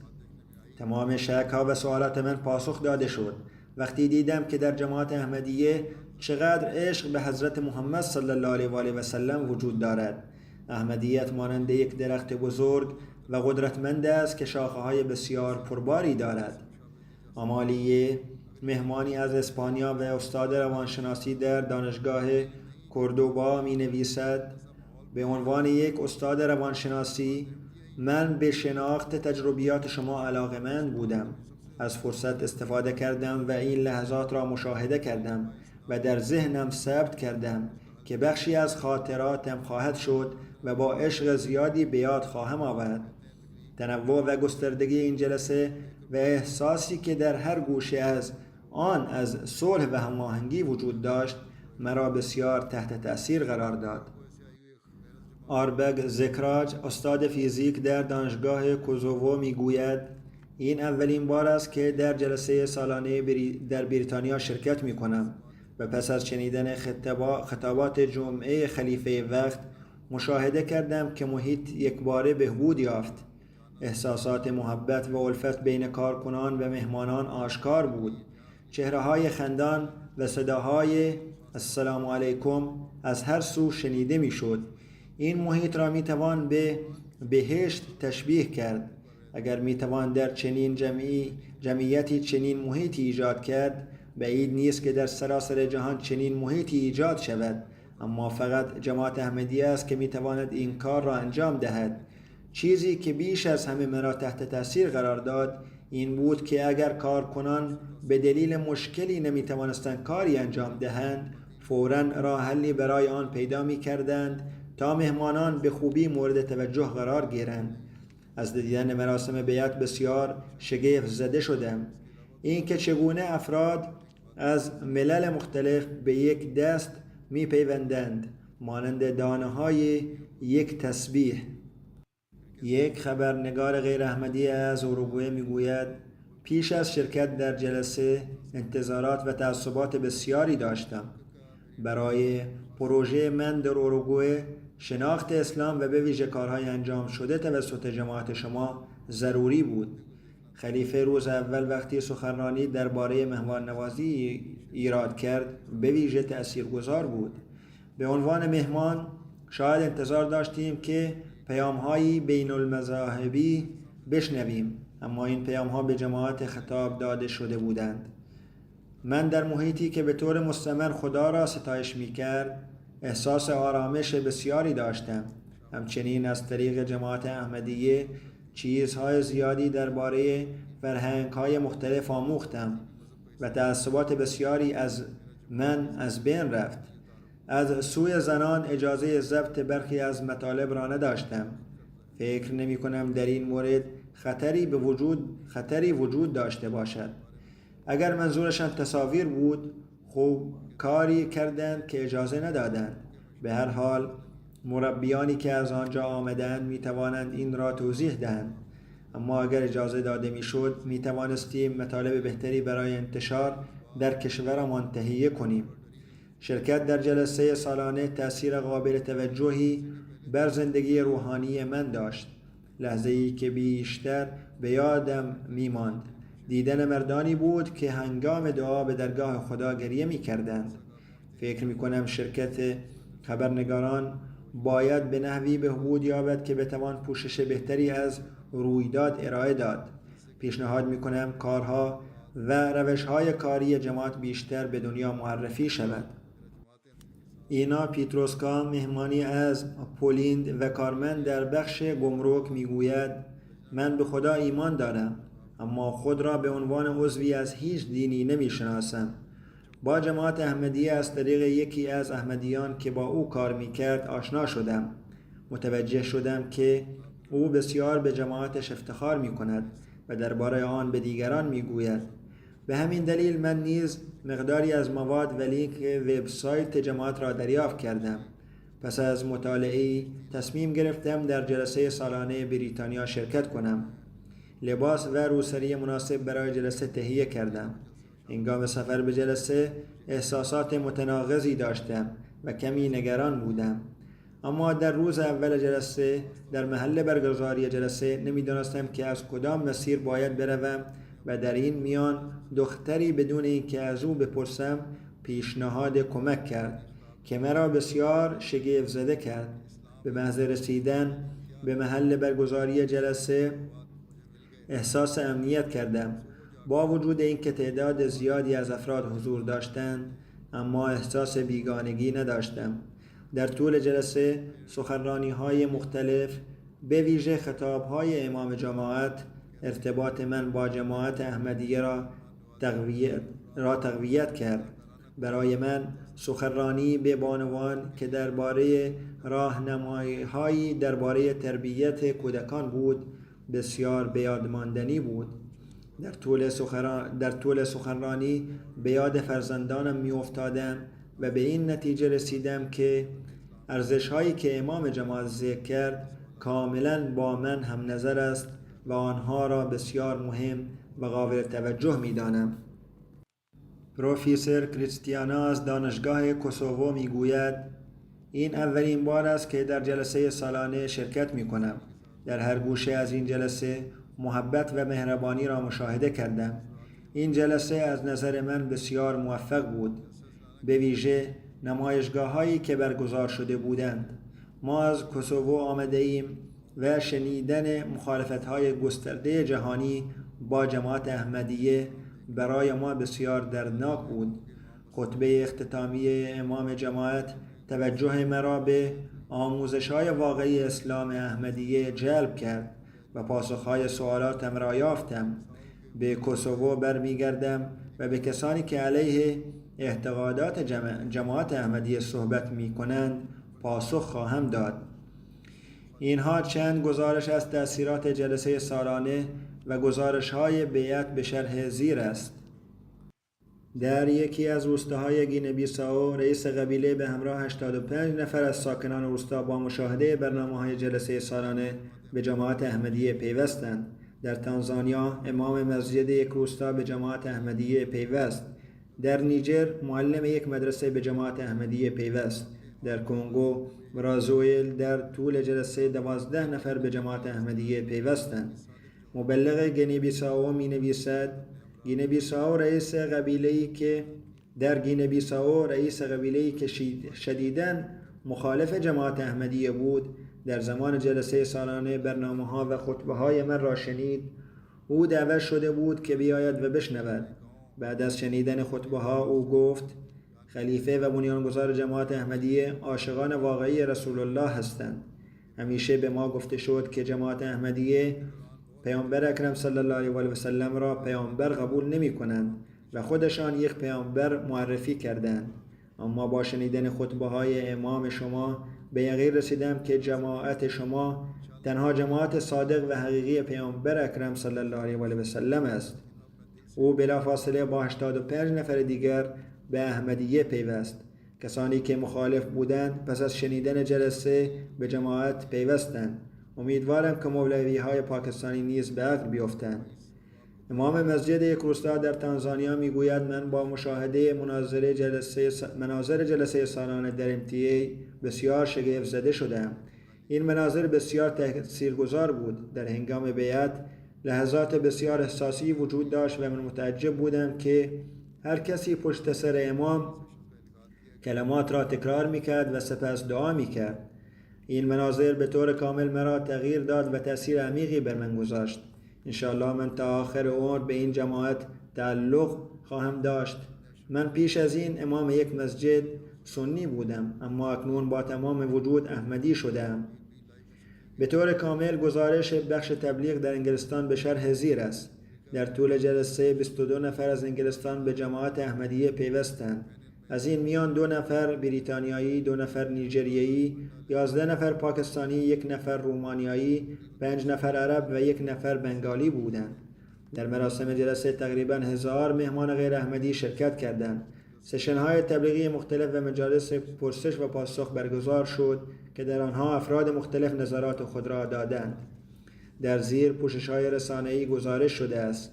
تمام شک‌ها و سوالات من پاسخ داده شد وقتی دیدم که در جماعت احمدیه چقدر عشق به حضرت محمد صلی الله علیه و آله و سلم وجود دارد. احمدیت مانند یک درخت بزرگ و قدرتمند است که شاخه‌های بسیار پرباری دارد. آمالیه، مهمانی از اسپانیا و استاد روانشناسی در دانشگاه کوردوبا می نویسد به عنوان یک استاد روانشناسی من به شناخت تجربیات شما علاقه‌مند بودم. از فرصت استفاده کردم و این لحظات را مشاهده کردم و در ذهنم ثبت کردم که بخشی از خاطراتم خواهد شد و با عشق زیادی به یاد خواهم آورد. تنوع و گستردگی این جلسه و احساسی که در هر گوشه از آن از صلح و هماهنگی وجود داشت مرا بسیار تحت تأثیر قرار داد. آربگ زکراج، استاد فیزیک در دانشگاه کوزوو، میگوید این اولین بار است که در جلسه سالانه در بریتانیا شرکت می کنم و پس از شنیدن خطابات جمعه خلیفه وقت مشاهده کردم که محیط یکباره بهبود یافت. احساسات محبت و الفت بین کارکنان و مهمانان آشکار بود. چهره‌های خندان و صداهای السلام علیکم از هر سو شنیده می‌شد. این محیط را می‌توان به بهشت تشبیه کرد. اگر می‌توان در چنین جمعیتی چنین محیطی ایجاد کرد، بعید نیست که در سراسر جهان چنین محیطی ایجاد شود. اما فقط جماعت احمدیه است که می‌تواند این کار را انجام دهد. چیزی که بیش از همه مرا تحت تأثیر قرار داد این بود که اگر کارکنان به دلیل مشکلی نمی‌توانستند کاری انجام دهند، فوراً راه حلی برای آن پیدا می‌کردند تا مهمانان به خوبی مورد توجه قرار گیرند. از دیدن مراسم بیعت بسیار شگفت زده شدم. این که چگونه افراد از ملل مختلف به یک دست می‌پیوندند مانند دانه‌های یک تسبیح. یک خبرنگار غیر احمدی از اوروگوئه میگوید پیش از شرکت در جلسه انتظارات و تعصبات بسیاری داشتم. برای پروژه من در اوروگوئه شناخت اسلام و به ویژه کارهای انجام شده توسط جماعت شما ضروری بود. خلیفه روز اول وقتی سخنرانی درباره مهمان نوازی ایراد کرد به ویژه تأثیرگذار بود. به عنوان مهمان شاید انتظار داشتیم که پیام‌هایی بین المذاهبی بشنویم، اما این پیام‌ها به جماعت خطاب داده شده بودند. من در محیطی که به طور مستمر خدا را ستایش می‌کرد احساس آرامش بسیاری داشتم. همچنین از طریق جماعت احمدیه چیزهای زیادی درباره فرهنگ‌های مختلف آموختم و تعصبات بسیاری از من از بین رفت. از سوی زنان اجازه ضبط برخی از مطالب را نداشتم. فکر نمی کنم در این مورد خطری وجود داشته باشد. اگر منظورشان تصاویر بود، خوب کاری کردند که اجازه ندادند. به هر حال مربیانی که از آنجا آمدند می توانند این را توضیح دهند. اما اگر اجازه داده می شد، می توانستیم مطالب بهتری برای انتشار در کشورمان تهیه کنیم. شرکت در جلسه سالانه تأثیر قابل توجهی بر زندگی روحانی من داشت. لحظه‌ای که بیشتر به یادم می‌ماند دیدن مردانی بود که هنگام دعا به درگاه خدا گریه می‌کردند. فکر می‌کنم شرکت خبرنگاران باید به نحوی بهبود یابد که بتوان پوشش بهتری از رویداد ارائه داد. پیشنهاد می‌کنم کارها و روش‌های کاری جماعت بیشتر به دنیا معرفی شود. اینا پیتروسکا مهمانی از پولند و کارمن در بخش گمرک میگوید من به خدا ایمان دارم اما خود را به عنوان عضوی از هیچ دینی نمیشناسم. با جماعت احمدیه از طریق یکی از احمدیان که با او کار میکرد آشنا شدم. متوجه شدم که او بسیار به جماعتش افتخار میکند و درباره آن به دیگران میگوید. به همین دلیل من نیز مقداری از مواد و لینک وبسایت جماعت را دریافت کردم. پس از مطالعه تصمیم گرفتم در جلسه سالانه بریتانیا شرکت کنم. لباس و روسری مناسب برای جلسه تهیه کردم. هنگام سفر به جلسه احساسات متناقضی داشتم و کمی نگران بودم. اما در روز اول جلسه در محل برگزاری جلسه نمی‌دانستم که از کدام مسیر باید بروم و در این میان دختری بدون اینکه از او بپرسم پیشنهاد کمک کرد که مرا بسیار شگفت زده کرد. به محض رسیدن به محل برگزاری جلسه احساس امنیت کردم. با وجود اینکه تعداد زیادی از افراد حضور داشتند اما احساس بیگانگی نداشتم. در طول جلسه سخنرانی‌های مختلف به ویژه خطاب‌های امام جماعت ارتباط من با جماعت احمدیه را تقویت کرد. برای من سخنرانی به بانوان که درباره راهنمایی‌هایی درباره تربیت کودکان بود بسیار به یاد ماندنی بود. در طول سخنرانی به یاد فرزندانم می‌افتادم و به این نتیجه رسیدم که ارزش‌هایی که امام جماعت ذکر کرد کاملاً با من هم نظر است و آنها را بسیار مهم و قابل توجه می‌دانم. پروفسور کریستیانا از دانشگاه کوسوو می‌گوید این اولین بار است که در جلسه سالانه شرکت می‌کنم. در هر گوشه از این جلسه محبت و مهربانی را مشاهده کردم. این جلسه از نظر من بسیار موفق بود، به ویژه نمایشگاه‌هایی که برگزار شده بودند. ما از کوسوو آمده ایم و شنیدن مخالفت‌های گسترده جهانی با جماعت احمدیه برای ما بسیار دردناک بود. خطبه اختتامی امام جماعت توجه مرا به آموزش‌های واقعی اسلام احمدیه جلب کرد و پاسخ‌های سوالاتم را یافتم. به کوسوو برمیگردم و به کسانی که علیه اعتقادات جماعت احمدیه صحبت می‌کنند پاسخ خواهم داد. اینها چند گزارش از تأثیرات جلسه سالانه و گزارش‌های بیعت به شرح زیر است. در یکی از روستاهای گینه بیساو رئیس قبیله به همراه 85 نفر از ساکنان روستا با مشاهده برنامه‌های جلسه سالانه به جماعت احمدیه پیوستند. در تانزانیا امام مسجد یک روستا به جماعت احمدیه پیوست. در نیجر معلم یک مدرسه به جماعت احمدیه پیوست. در کنگو برازیل در طول جلسه 12 نفر به جماعت احمدیه پیوستند. مبلغ گینه بیساو می نویسد گینه بیساو رئیس قبیله‌ای که شدیداً مخالف جماعت احمدیه بود در زمان جلسه سالانه برنامه‌ها و خطبه‌های من را شنید. او دعوت شده بود که بیاید و بشنود. بعد از شنیدن خطبه‌ها او گفت خلیفه و بنیانگذار جماعت احمدیه عاشقان واقعی رسول الله هستند. همیشه به ما گفته شد که جماعت احمدیه پیامبر اکرم صلی الله علیه و آله و سلم را پیامبر قبول نمی کنند و خودشان یک پیامبر معرفی کردند. اما با شنیدن خطبه های امام شما به یقین رسیدم که جماعت شما تنها جماعت صادق و حقیقی پیامبر اکرم صلی الله علیه و سلم است. او بلافاصله با 85 نفر دیگر به احمدیه پیوست. کسانی که مخالف بودند پس از شنیدن جلسه به جماعت پیوستند. امیدوارم که مولوی های پاکستانی نیز به عقل بیفتند. امام مسجد یک روستا در تانزانیا میگوید من با مشاهده مناظر جلسه سالانه در MTA بسیار شگفت زده شدم. این مناظر بسیار تاثیرگذار بود. در هنگام بیعت لحظات بسیار احساسی وجود داشت و من متعجب بودم که هر کسی پشت سر امام کلمات را تکرار میکرد و سپس دعا میکرد. این مناظر به طور کامل مرا تغییر داد و تأثیر عمیقی بر من گذاشت. انشاءالله من تا آخر عمر به این جماعت تعلق خواهم داشت. من پیش از این امام یک مسجد سنی بودم، اما اکنون با تمام وجود احمدی شدم. به طور کامل گزارش بخش تبلیغ در انگلستان به شرح زیر است. در طول جلسه 22 نفر از انگلستان به جماعت احمدیه پیوستند. از این میان 2 نفر بریتانیایی، 2 نفر نیجریایی، 11 نفر پاکستانی، 1 نفر رومانیایی، 5 نفر عرب و 1 نفر بنگالی بودند. در مراسم جلسه تقریباً 1000 مهمان غیر احمدی شرکت کردند. سشن‌های تبلیغی مختلف و مجالس پرسش و پاسخ برگزار شد که در آنها افراد مختلف نظرات خود را دادند. در زیر پوشش‌های رسانه‌ای گزارش شده است.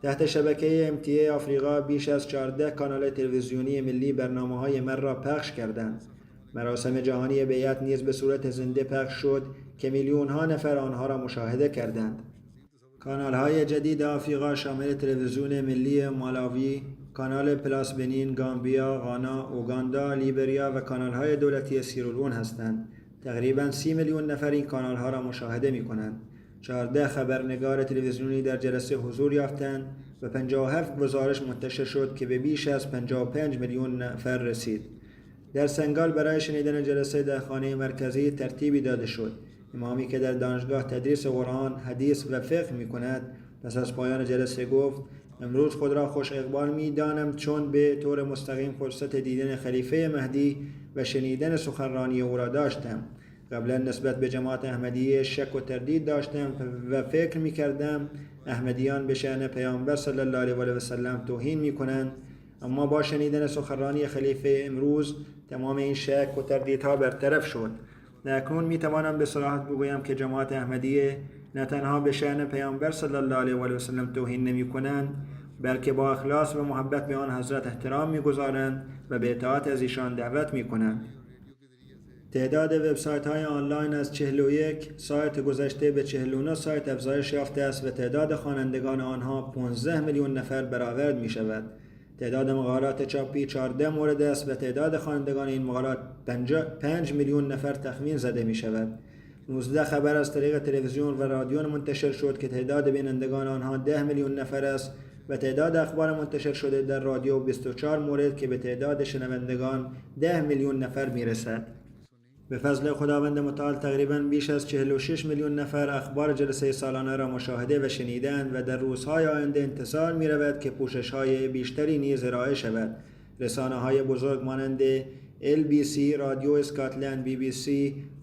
تحت شبکه MTA آفریقا بیش از 14 کانال تلویزیونی ملی برنامه‌های من را پخش کردند. مراسم جهانی بیعت نیز به صورت زنده پخش شد که میلیون‌ها نفر آنها را مشاهده کردند. کانال‌های جدید آفریقا شامل تلویزیون ملی مالاوی، کانال پلاس بنین، گامبیا، غانا، اوگاندا، لیبریا و کانال‌های دولتی سیرالئون هستند. تقریباً 30 میلیون نفر این کانال‌ها را مشاهده می‌کنند. 14 خبرنگار تلویزیونی در جلسه حضور یافتند و 57 گزارش منتشر شد که به بیش از 55 میلیون نفر رسید. در سنگال برای شنیدن جلسه در خانه مرکزی ترتیبی داده شد. امامی که در دانشگاه تدریس قرآن، حدیث و فقه می کند پس از پایان جلسه گفت امروز خود را خوش اقبال می دانم چون به طور مستقیم فرصت دیدن خلیفه مهدی و شنیدن سخنرانی او را داشتم. قبلا نسبت به جماعت احمدیه شک و تردید داشتم و فکر می کردم احمدیان به شأن پیامبر صلی الله علیه و سلم توهین می کنند، اما با شنیدن سخنرانی خلیفه امروز تمام این شک و تردیدها برطرف شد. اکنون می توانم به صراحت بگویم که جماعت احمدیه نه تنها به شأن پیامبر صلی الله علیه و سلم توهین نمی کنند، بلکه با اخلاص و محبت به آن حضرت احترام می گذارند و به اطاعت از ایشان دعوت می کنند. تعداد وبسایت‌های آنلاین از 41 سایت گذشته به 49 سایت افزایش یافته است و تعداد خوانندگان آنها 15 میلیون نفر برآورد می شود. تعداد مقالات چاپی 14 مورد است و تعداد خوانندگان این مقالات 5 میلیون نفر تخمین زده می شود. 19 خبر از طریق تلویزیون و رادیو منتشر شد که تعداد بینندگان آنها 10 میلیون نفر است و تعداد اخبار منتشر شده در رادیو 24 مورد که به تعداد شنوندگان 10 میلیون نفر می رسد. به فضل خداوند متعال تقریباً بیش از 46 میلیون نفر اخبار جلسه سالانه را مشاهده و شنیدند و در روزهای آینده انتظار می رود که پوشش‌های بیشتری نیز ارائه شود. رسانه‌های بزرگ مانند LBC، رادیو اسکاتلند،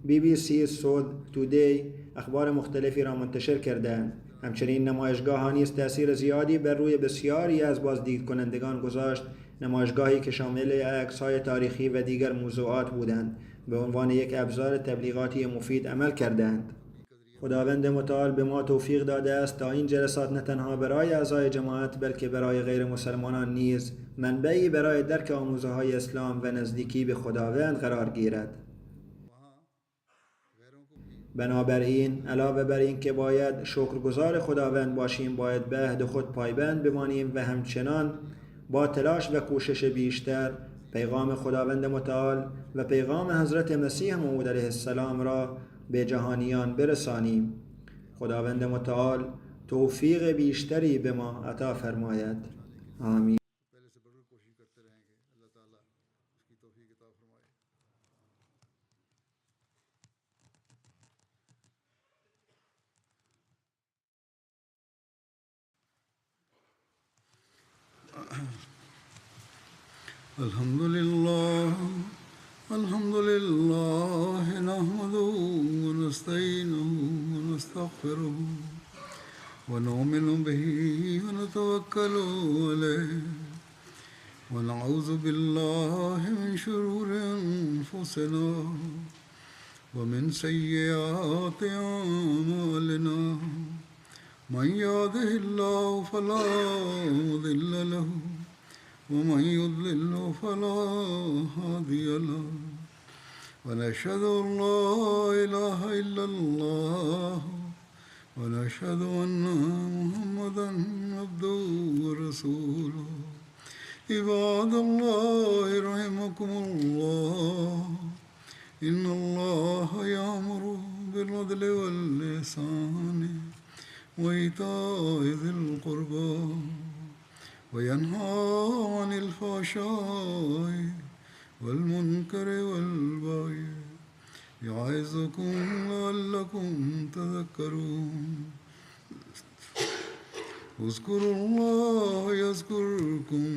BBC سود تودی اخبار مختلفی را منتشر کردند. همچنین نمایشگاه‌ها نیز تأثیر زیادی بر روی بسیاری از بازدید کنندگان گذاشت، نمایشگاهی که شامل عکس‌های تاریخی و دیگر موضوعات بودند به عنوان یک ابزار تبلیغاتی مفید عمل کردند. خداوند متعال به ما توفیق داده است تا این جلسات نه تنها برای اعضای جماعت بلکه برای غیر مسلمانان نیز منبعی برای درک آموزه‌های اسلام و نزدیکی به خداوند قرار گیرد. بنابراین علاوه بر این که باید شکرگزار خداوند باشیم، باید به عهد خود پایبند بمانیم و همچنان با تلاش و کوشش بیشتر پیغام خداوند متعال و پیغام حضرت مسیح موعود علیه السلام را به جهانیان برسانیم. خداوند متعال توفیق بیشتری به ما عطا فرماید. آمین. الحمد لله ونستعينه ونستغفره ونؤمن به ونتوكل عليه ونعوذ بالله من شرور أنفسنا ومن سيئات أعمالنا من يهده الله فلا مضل له ومن يضلل فلا هادي له ونشهد أن لا إله إلا الله ونشهد أن محمدا عبده ورسوله عباد الله رحمكم الله إن الله يأمر بالعدل والإحسان وإيتاء ذي القربى وينهى عن الفحشاء والمنكر والبغي يعظكم لعلكم تذكرون اذكروا الله يذكركم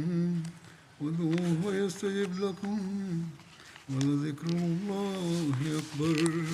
وادعوه يستجب لكم ولذكر الله أكبر